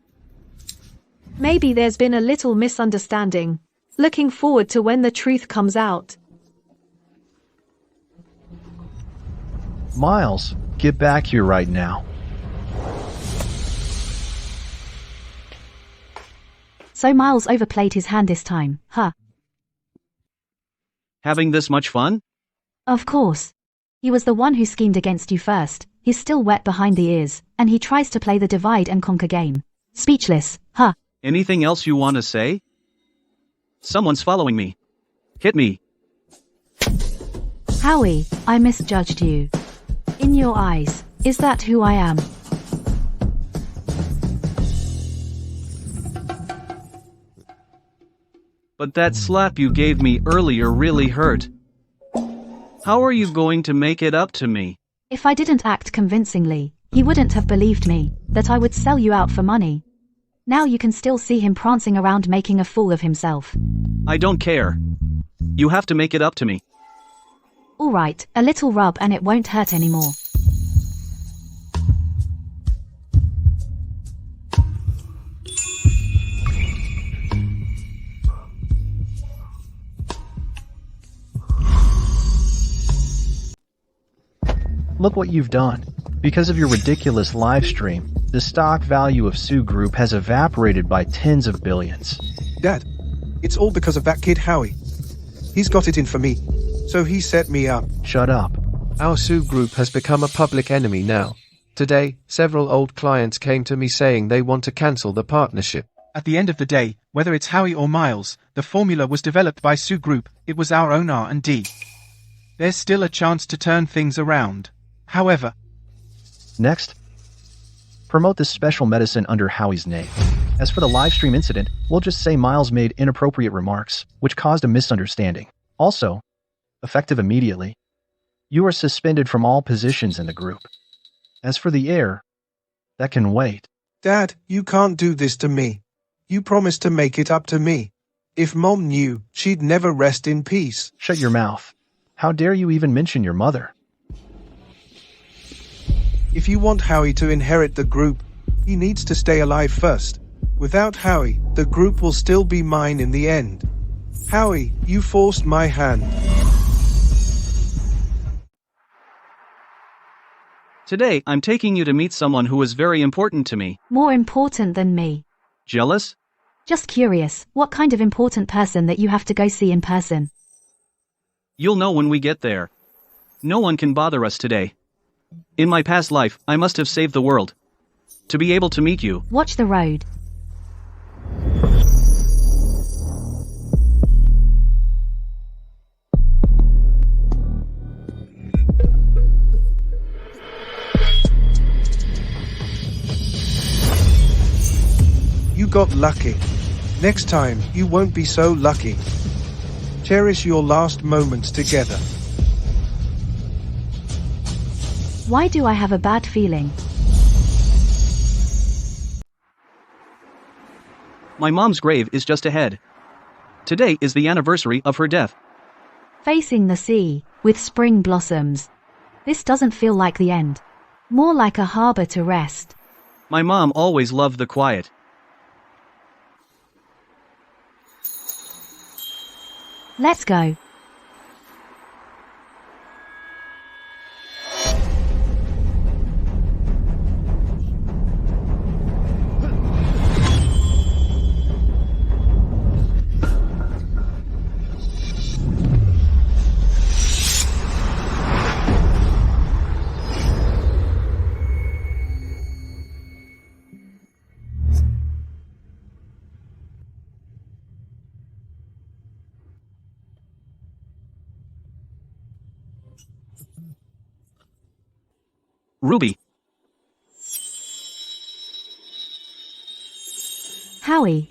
Maybe there's been a little misunderstanding. Looking forward to when the truth comes out. Miles, get back here right now. So Miles overplayed his hand this time, huh? Having this much fun? Of course. He was the one who schemed against you first. He's still wet behind the ears, and he tries to play the divide and conquer game. Speechless, huh? Anything else you want to say? Someone's following me. Hit me. Howie, I misjudged you. In your eyes, is that who I am? But that slap you gave me earlier really hurt. How are you going to make it up to me? If I didn't act convincingly, he wouldn't have believed me, that I would sell you out for money. Now you can still see him prancing around making a fool of himself. I don't care. You have to make it up to me. Alright, a little rub and it won't hurt anymore. Look what you've done. Because of your ridiculous live stream, the stock value of Su Group has evaporated by tens of billions. Dad, it's all because of that kid Howie. He's got it in for me, so he set me up. Shut up. Our Su Group has become a public enemy now. Today, several old clients came to me saying they want to cancel the partnership. At the end of the day, whether it's Howie or Miles, the formula was developed by Su Group. It was our own R&D. There's still a chance to turn things around. However, next, promote this special medicine under Howie's name. As for the live stream incident, we'll just say Miles made inappropriate remarks, which caused a misunderstanding. Also, effective immediately, you are suspended from all positions in the group. As for the heir, that can wait. Dad, you can't do this to me. You promised to make it up to me. If Mom knew, she'd never rest in peace. Shut your mouth. How dare you even mention your mother? If you want Howie to inherit the group, he needs to stay alive first. Without Howie, the group will still be mine in the end. Howie, you forced my hand. Today, I'm taking you to meet someone who is very important to me. More important than me. Jealous? Just curious, what kind of important person that you have to go see in person? You'll know when we get there. No one can bother us today. In my past life, I must have saved the world. To be able to meet you. Watch the road. You got lucky. Next time, you won't be so lucky. Cherish your last moments together. Why do I have a bad feeling? My mom's grave is just ahead. Today is the anniversary of her death. Facing the sea, with spring blossoms. This doesn't feel like the end. More like a harbor to rest. My mom always loved the quiet. Let's go. Ruby. Howie.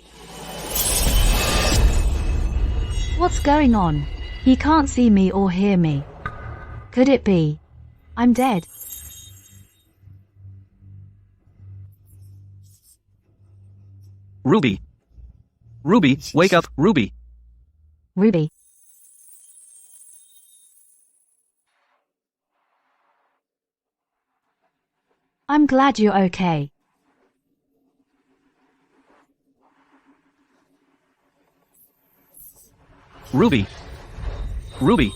What's going on? He can't see me or hear me. Could it be I'm dead? Ruby. Ruby, wake up, Ruby. Ruby. I'm glad you're okay. Ruby. Ruby.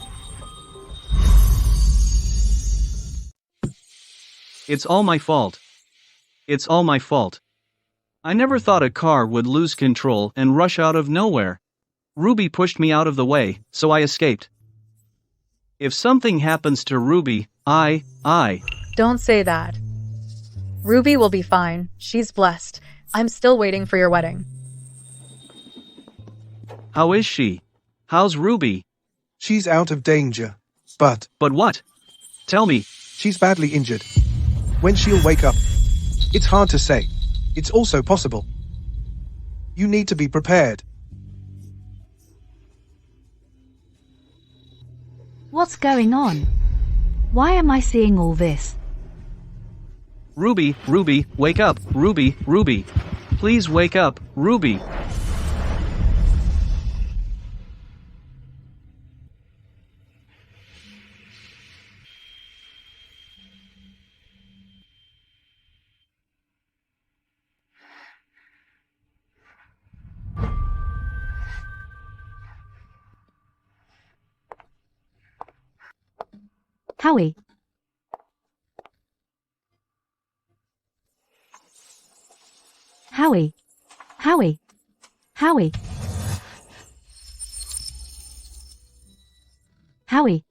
It's all my fault. It's all my fault. I never thought a car would lose control and rush out of nowhere. Ruby pushed me out of the way, so I escaped. If something happens to Ruby, Don't say that. Ruby will be fine. She's blessed. I'm still waiting for your wedding. How is she? How's Ruby? She's out of danger. But But what? Tell me. she's badly injured. When she'll wake up? It's hard to say. It's also possible. You need to be prepared. What's going on? Why am I seeing all this? Ruby, Ruby, wake up, Ruby, Ruby. Please wake up, Ruby. Howie. Howie. Howie. Howie. Howie.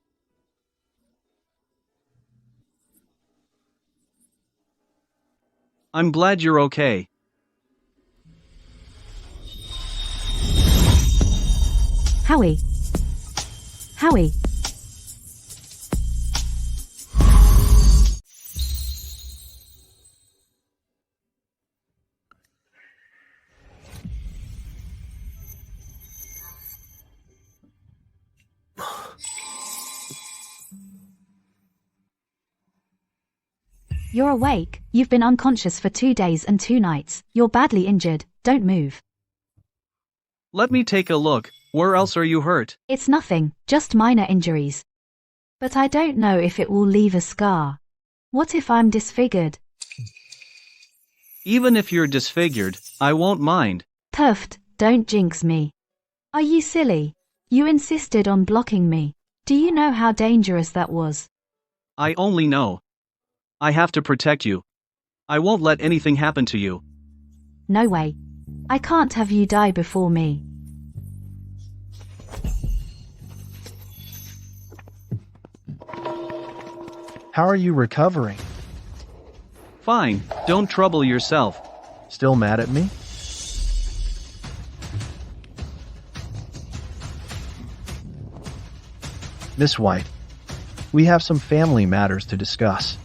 I'm glad you're okay. Howie. Howie. You're awake. You've been unconscious for 2 days and 2 nights. You're badly injured. Don't move. Let me take a look. Where else are you hurt? It's nothing, just minor injuries. But I don't know if it will leave a scar. What if I'm disfigured? Even if you're disfigured, I won't mind. Tuft, don't jinx me. Are you silly? You insisted on blocking me. Do you know how dangerous that was? I only know. I have to protect you. I won't let anything happen to you. No way. I can't have you die before me. How are you recovering? Fine, don't trouble yourself. Still mad at me? Miss White, we have some family matters to discuss.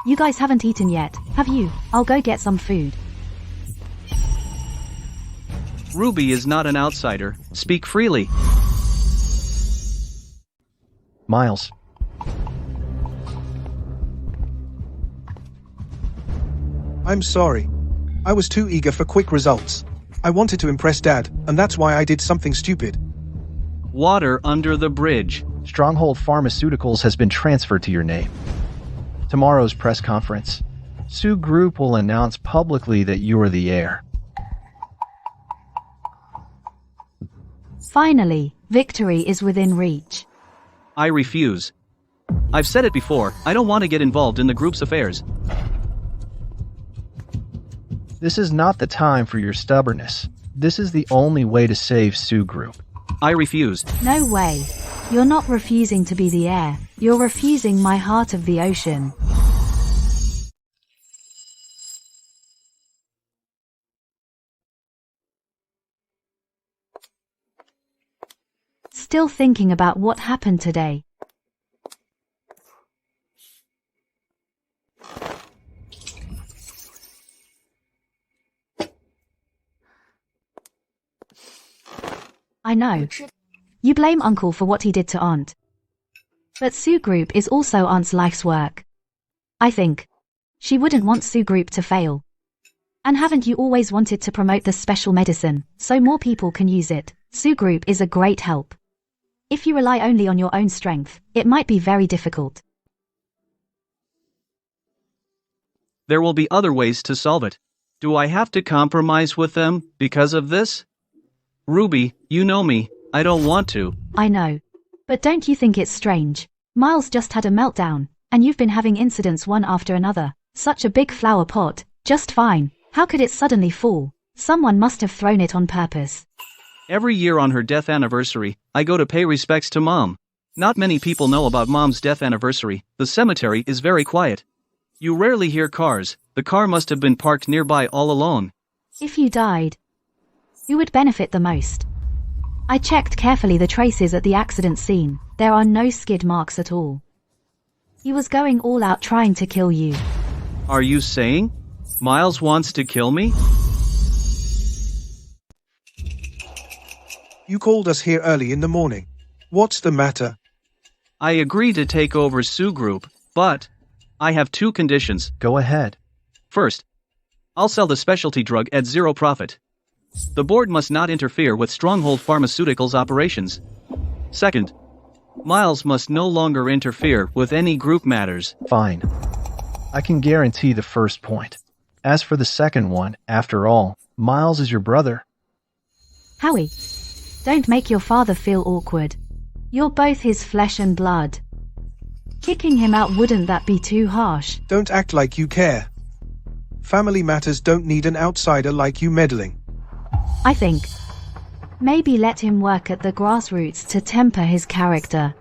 You guys haven't eaten yet, have you? I'll go get some food. Ruby is not an outsider. Speak freely. I'm sorry. I was too eager for quick results. I wanted to impress Dad, and that's why I did something stupid. Water under the bridge. Stronghold Pharmaceuticals has been transferred to your name. Tomorrow's press conference, Sue Group will announce publicly that you are the heir. Finally, victory is within reach. I refuse. I've said it before, I don't want to get involved in the group's affairs. This is not the time for your stubbornness. This is the only way to save Sue Group. I refuse. No way. You're not refusing to be the heir. You're refusing my heart of the ocean. Still thinking about what happened today. I know. You blame Uncle for what he did to Aunt. But Sue Group is also Aunt's life's work. I think she wouldn't want Sue Group to fail. And haven't you always wanted to promote the special medicine, so more people can use it? Sue Group is a great help. If you rely only on your own strength, it might be very difficult. There will be other ways to solve it. Do I have to compromise with them because of this? Ruby, you know me, I don't want to. I know. But don't you think it's strange? Miles just had a meltdown, and you've been having incidents one after another. Such a big flower pot, just fine. How could it suddenly fall? Someone must have thrown it on purpose. Every year on her death anniversary, I go to pay respects to Mom. Not many people know about Mom's death anniversary. The cemetery is very quiet. You rarely hear cars. The car must have been parked nearby all alone. If you died, who would benefit the most? I checked carefully the traces at the accident scene. There are no skid marks at all. He was going all out trying to kill you. Are you saying Miles wants to kill me? You called us here early in the morning. What's the matter? I agree to take over Sue Group, but I have two conditions. Go ahead. First, I'll sell the specialty drug at zero profit. The board must not interfere with Stronghold Pharmaceuticals operations. Second, Miles must no longer interfere with any group matters. Fine. I can guarantee the first point. As for the second one, after all, Miles is your brother. Howie, don't make your father feel awkward. You're both his flesh and blood. Kicking him out, wouldn't that be too harsh? Don't act like you care. Family matters don't need an outsider like you meddling. I think maybe let him work at the grassroots to temper his character.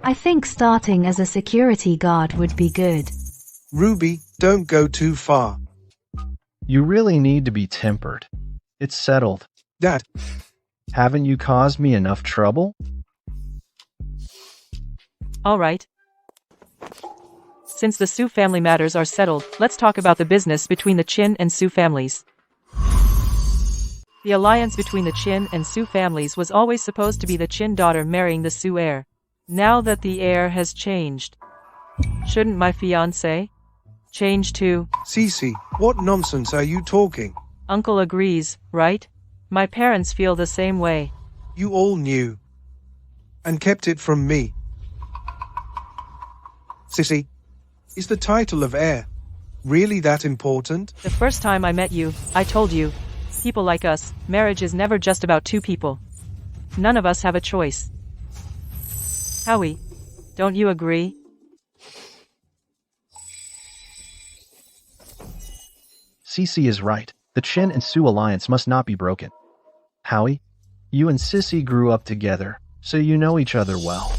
I think starting as a security guard would be good. Ruby, don't go too far. You really need to be tempered. It's settled. Dad. Haven't you caused me enough trouble? All right. Since the Sue family matters are settled, let's talk about the business between the Chin and Sue families. The alliance between the Chin and Sue families was always supposed to be the Chin daughter marrying the Sue heir. Now that the heir has changed, shouldn't my fiancé change too? Cece, what nonsense are you talking? Uncle agrees, right? My parents feel the same way. You all knew. And kept it from me. Sissy, is the title of heir really that important? The first time I met you, I told you, people like us, marriage is never just about two people. None of us have a choice. Howie, don't you agree? Cece is right. The Chin and Sue alliance must not be broken. Howie, you and Sissy grew up together, so you know each other well.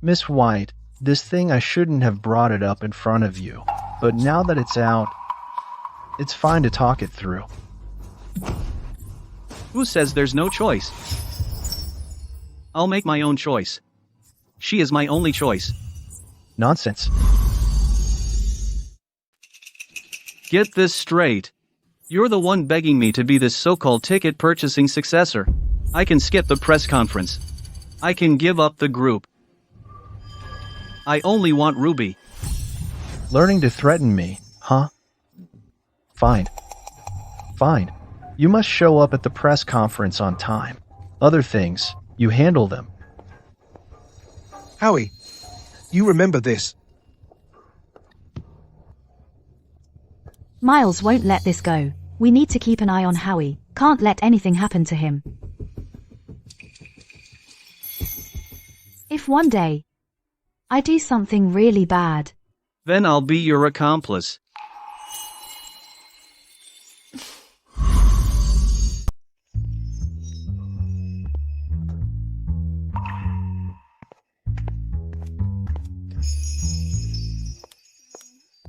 Miss White, this thing I shouldn't have brought it up in front of you, but now that it's out, it's fine to talk it through. Who says there's no choice? I'll make my own choice. She is my only choice. Nonsense. Get this straight. You're the one begging me to be this so-called ticket purchasing successor. I can skip the press conference. I can give up the group. I only want Ruby. Learning to threaten me, Fine. Fine. You must show up at the press conference on time. Other things, you handle them. Howie, you remember this. Miles won't let this go. We need to keep an eye on Howie. Can't let anything happen to him. If one day I do something really bad, Then I'll be your accomplice.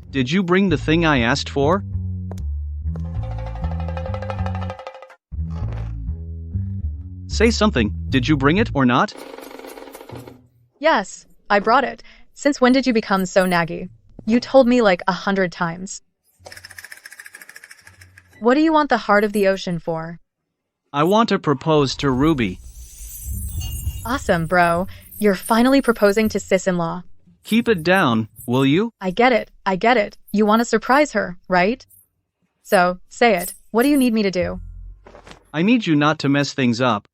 Did you bring the thing I asked for? Say something, did you bring it or not? Yes, I brought it. Since when did you become so naggy? You told me like 100 times. What do you want the heart of the ocean for? I want to propose to Ruby. Awesome, bro. You're finally proposing to sis-in-law. Keep it down, will you? I get it. I get it. You want to surprise her, right? So, say it. What do you need me to do? I need you not to mess things up.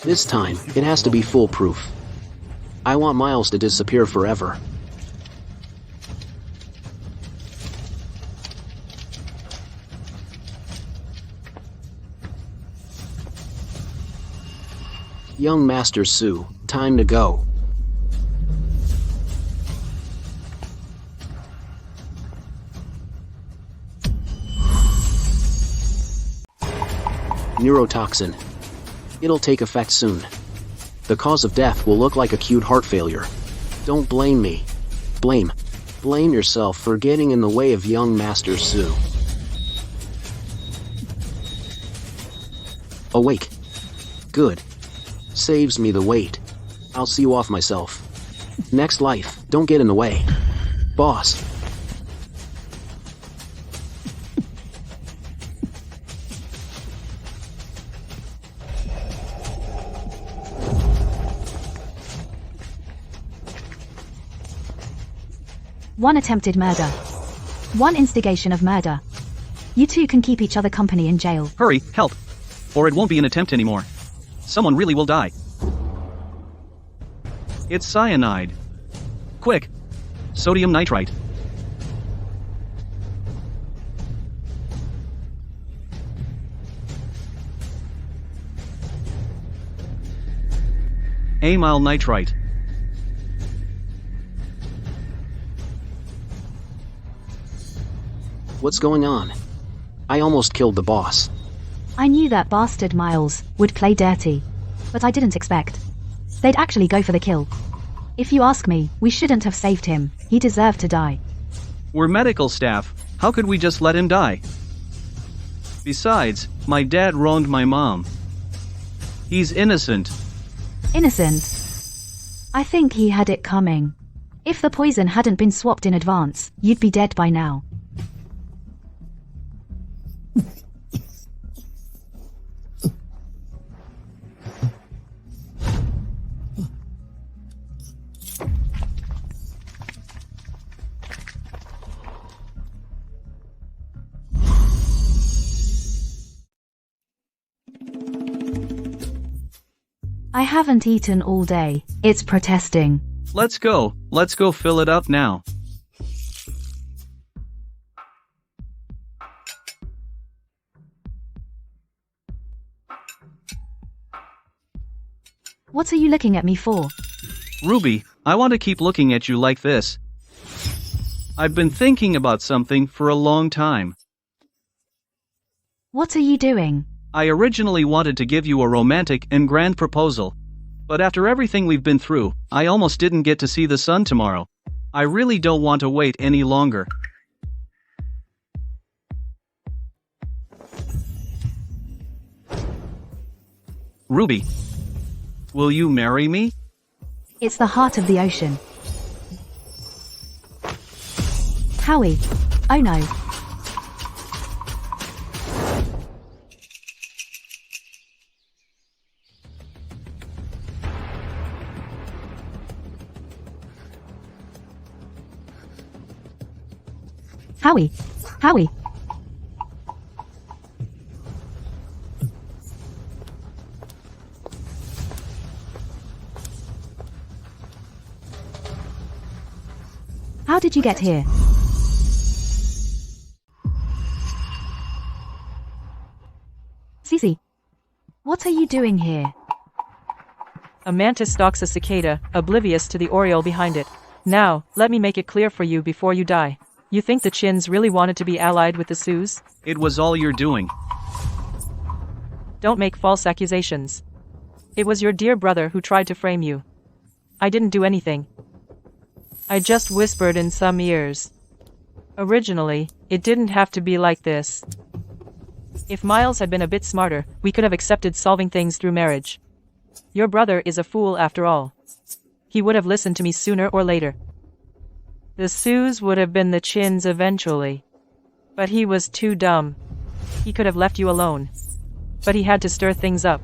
This time, it has to be foolproof. I want Miles to disappear forever. Young Master Sue, time to go. Neurotoxin. It'll take effect soon. The cause of death will look like acute heart failure. Don't blame me. Blame yourself for getting in the way of young Master Sue. Awake. Good. Saves me the wait. I'll see you off myself. Next life, don't get in the way. Boss. One attempted murder. One instigation of murder. You two can keep each other company in jail. Hurry, help. Or it won't be an attempt anymore. Someone really will die. It's cyanide. Quick. Sodium nitrite. Amyl nitrite. What's going on? I almost killed the boss. I knew that bastard Miles would play dirty, but I didn't expect they'd actually go for the kill. If you ask me, we shouldn't have saved him. He deserved to die. We're medical staff. How could we just let him die? Besides, my dad wronged my mom. He's innocent. Innocent? I think he had it coming. If the poison hadn't been swapped in advance, you'd be dead by now. I haven't eaten all day. It's protesting. Let's go fill it up now. What are you looking at me for? Ruby, I want to keep looking at you like this. I've been thinking about something for a long time. What are you doing? I originally wanted to give you a romantic and grand proposal. But after everything we've been through, I almost didn't get to see the sun tomorrow. I really don't want to wait any longer. Ruby, will you marry me? It's the heart of the ocean. Howie. Oh no. Howie. Howie. How did you get here? Cece. What are you doing here? A mantis stalks a cicada, oblivious to the oriole behind it. Now, let me make it clear for you before you die. You think the Chins really wanted to be allied with the Sioux? It was all you're doing. Don't make false accusations. It was your dear brother who tried to frame you. I didn't do anything. I just whispered in some ears. Originally, it didn't have to be like this. If Miles had been a bit smarter, we could have accepted solving things through marriage. Your brother is a fool after all. He would have listened to me sooner or later. The Sioux would have been the Chins eventually. But he was too dumb. He could have left you alone. But he had to stir things up.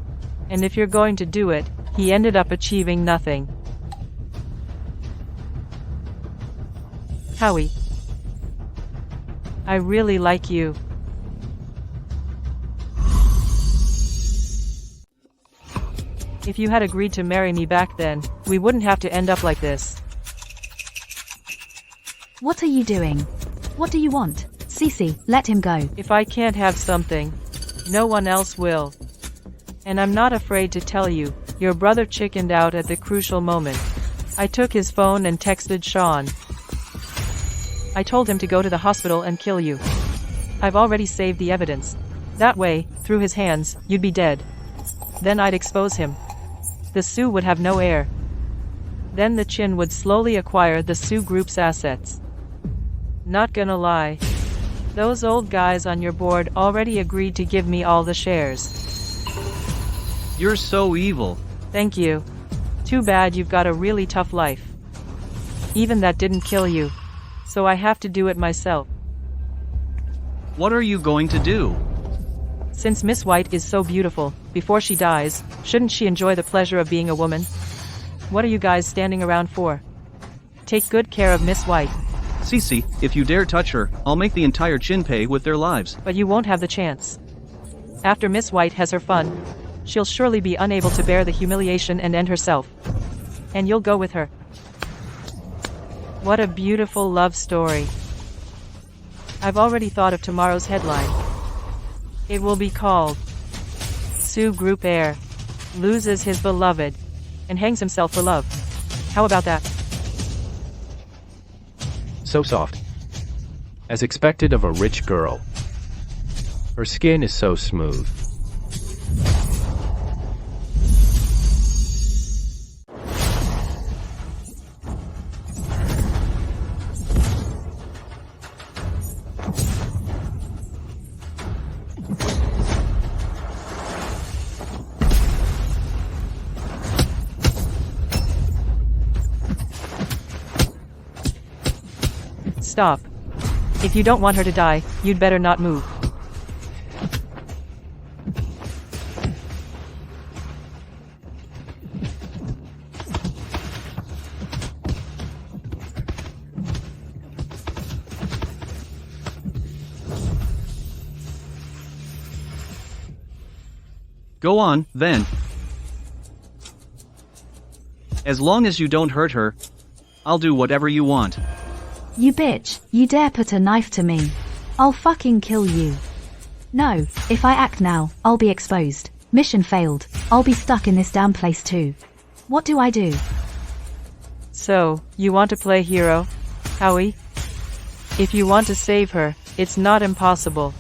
And if you're going to do it, he ended up achieving nothing. Howie. I really like you. If you had agreed to marry me back then, we wouldn't have to end up like this. What are you doing? What do you want? Cece, let him go. If I can't have something, no one else will. And I'm not afraid to tell you, your brother chickened out at the crucial moment. I took his phone and texted Sean. I told him to go to the hospital and kill you. I've already saved the evidence. That way, through his hands, you'd be dead. Then I'd expose him. The Sioux would have no heir. Then the Chin would slowly acquire the Sioux group's assets. Not gonna lie. Those old guys on your board already agreed to give me all the shares. You're so evil. Thank you. Too bad you've got a really tough life. Even that didn't kill you. So I have to do it myself. What are you going to do? Since Miss White is so beautiful, before she dies, shouldn't she enjoy the pleasure of being a woman? What are you guys standing around for? Take good care of Miss White. Cece, if you dare touch her, I'll make the entire Chin pay with their lives. But you won't have the chance. After Miss White has her fun, she'll surely be unable to bear the humiliation and end herself. And you'll go with her. What a beautiful love story. I've already thought of tomorrow's headline. It will be called Sioux Group Heir Loses His Beloved and Hangs Himself for Love. How about that? So soft. As expected of a rich girl. Her skin is so smooth. Stop. If you don't want her to die, you'd better not move. Go on, then. As long as you don't hurt her, I'll do whatever you want. You bitch, you dare put a knife to me. I'll fucking kill you. No, if I act now, I'll be exposed. Mission failed. I'll be stuck in this damn place too. What do I do? So, you want to play hero, Howie? If you want to save her, it's not impossible.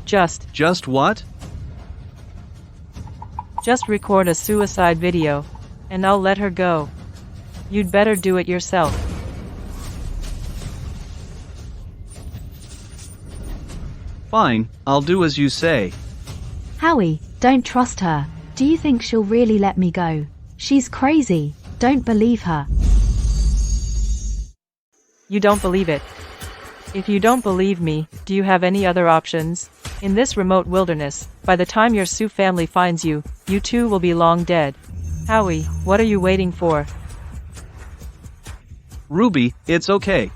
Just what? Just record a suicide video, and I'll let her go. You'd better do it yourself. Fine, I'll do as you say. Howie, don't trust her. Do you think she'll really let me go? She's crazy. Don't believe her. You don't believe it. If you don't believe me, do you have any other options? In this remote wilderness, by the time your Sioux family finds you, you too will be long dead. Howie, what are you waiting for? Ruby, it's okay.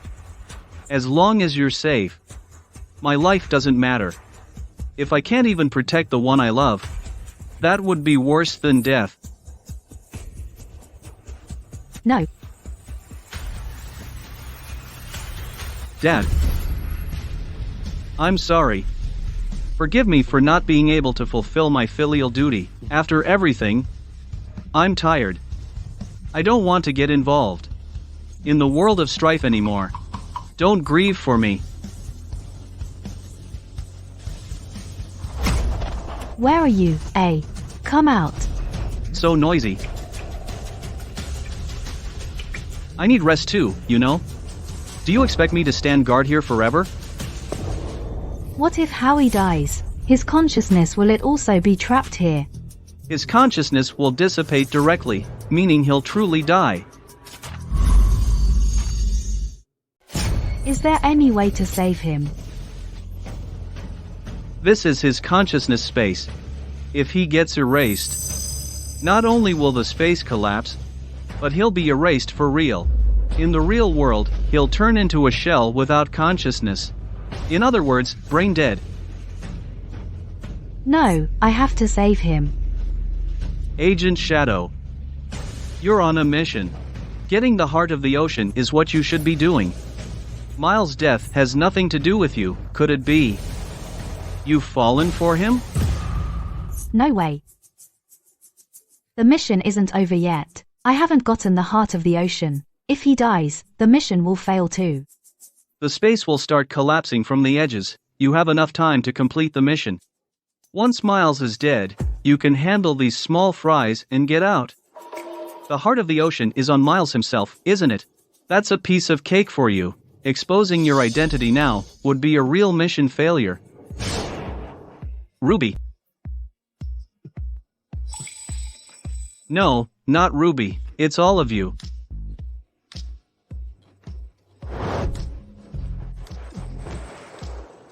As long as you're safe. My life doesn't matter. If I can't even protect the one I love, that would be worse than death. No. Dad. I'm sorry. Forgive me for not being able to fulfill my filial duty. After everything, I'm tired. I don't want to get involved in the world of strife anymore. Don't grieve for me. Where are you, A? Come out. So noisy. I need rest too, you know? Do you expect me to stand guard here forever? What if Howie dies? His consciousness, will it also be trapped here? His consciousness will dissipate directly, meaning he'll truly die. Is there any way to save him? This is his consciousness space. If he gets erased, not only will the space collapse, but he'll be erased for real. In the real world, he'll turn into a shell without consciousness. In other words, brain dead. No, I have to save him. Agent Shadow. You're on a mission. Getting the heart of the ocean is what you should be doing. Miles' death has nothing to do with you, could it be? You've fallen for him? No way. The mission isn't over yet. I haven't gotten the heart of the ocean. If he dies, the mission will fail too. The space will start collapsing from the edges. You have enough time to complete the mission. Once Miles is dead, you can handle these small fries and get out. The heart of the ocean is on Miles himself, isn't it? That's a piece of cake for you. Exposing your identity now would be a real mission failure. Ruby. No, not Ruby. It's all of you.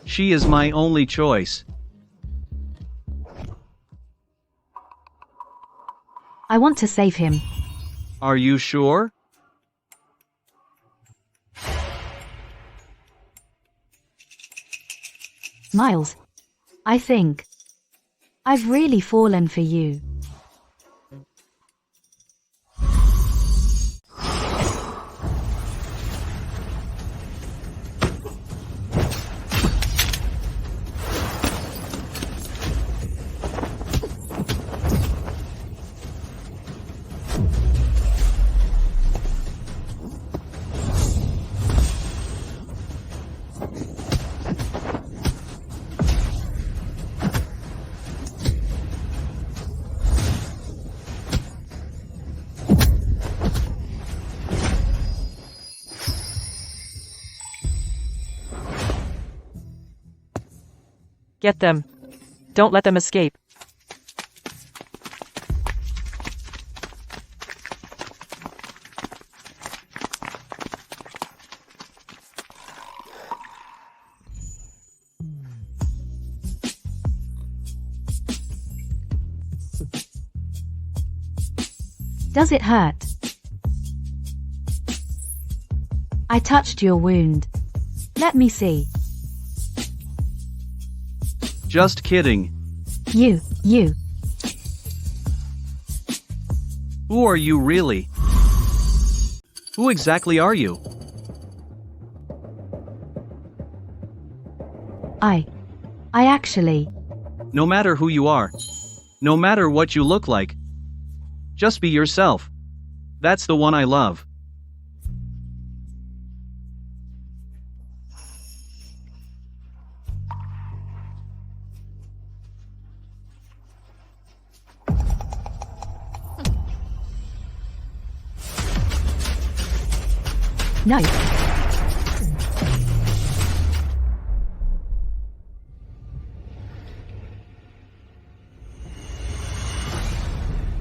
She is my only choice. I want to save him. Are you sure? Miles. I think I've really fallen for you. Get them. Don't let them escape. Does it hurt? I touched your wound. Let me see. Just kidding. You. Who are you really? Who exactly are you? I actually. No matter who you are, no matter what you look like, just be yourself. That's the one I love. No.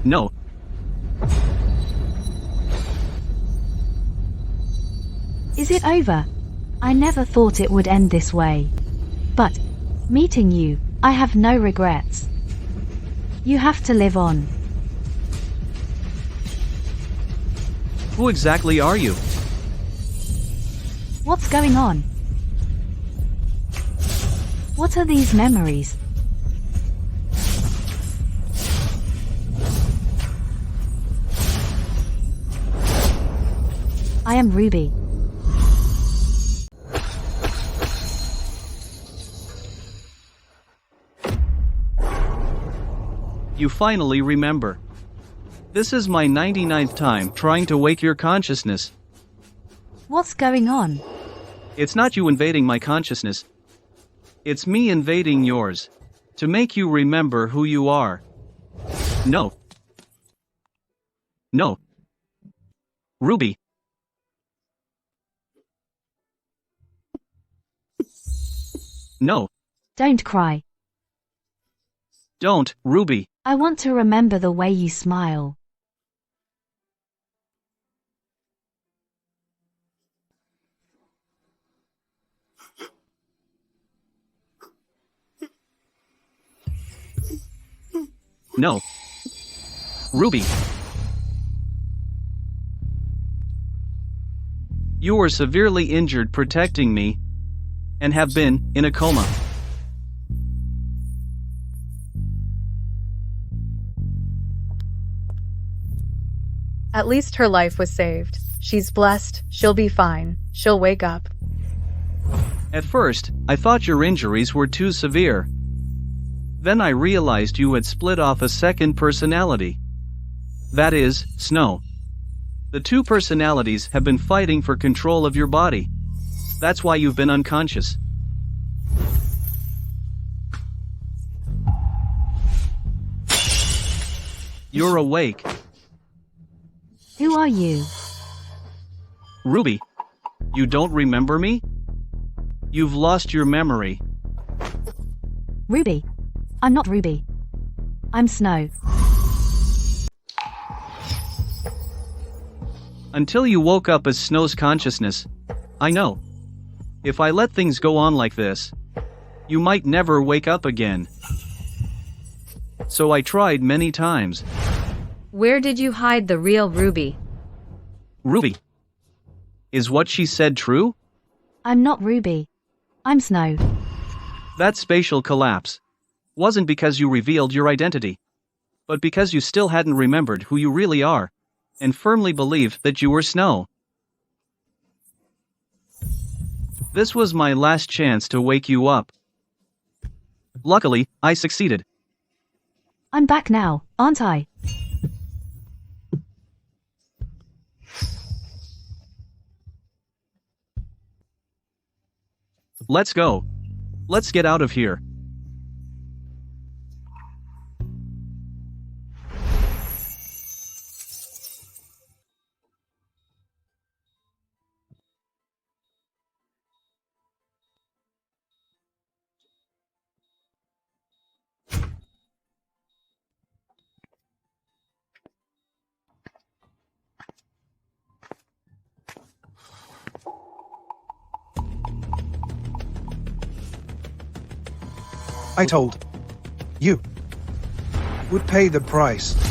No. Is it over? I never thought it would end this way. But meeting you, I have no regrets. You have to live on. Who exactly are you? What's going on? What are these memories? I am Ruby. You finally remember. This is my 99th time trying to wake your consciousness. What's going on? It's not you invading my consciousness. It's me invading yours. To make you remember who you are. No. No. Ruby. No. Don't cry. Don't, Ruby. I want to remember the way you smile. No. Ruby. You were severely injured protecting me, and have been in a coma. At least her life was saved. She's blessed. She'll be fine. She'll wake up. At first, I thought your injuries were too severe. Then I realized you had split off a second personality. That is, Snow. The two personalities have been fighting for control of your body. That's why you've been unconscious. You're awake. Who are you? Ruby. You don't remember me? You've lost your memory. Ruby. I'm not Ruby. I'm Snow. Until you woke up as Snow's consciousness, I know. If I let things go on like this, you might never wake up again. So I tried many times. Where did you hide the real Ruby? Ruby. Is what she said true? I'm not Ruby. I'm Snow. That spatial collapse wasn't because you revealed your identity, but because you still hadn't remembered who you really are, and firmly believed that you were Snow. This was my last chance to wake you up. Luckily, I succeeded. I'm back now, aren't I? Let's go. Let's get out of here. I told you would pay the price.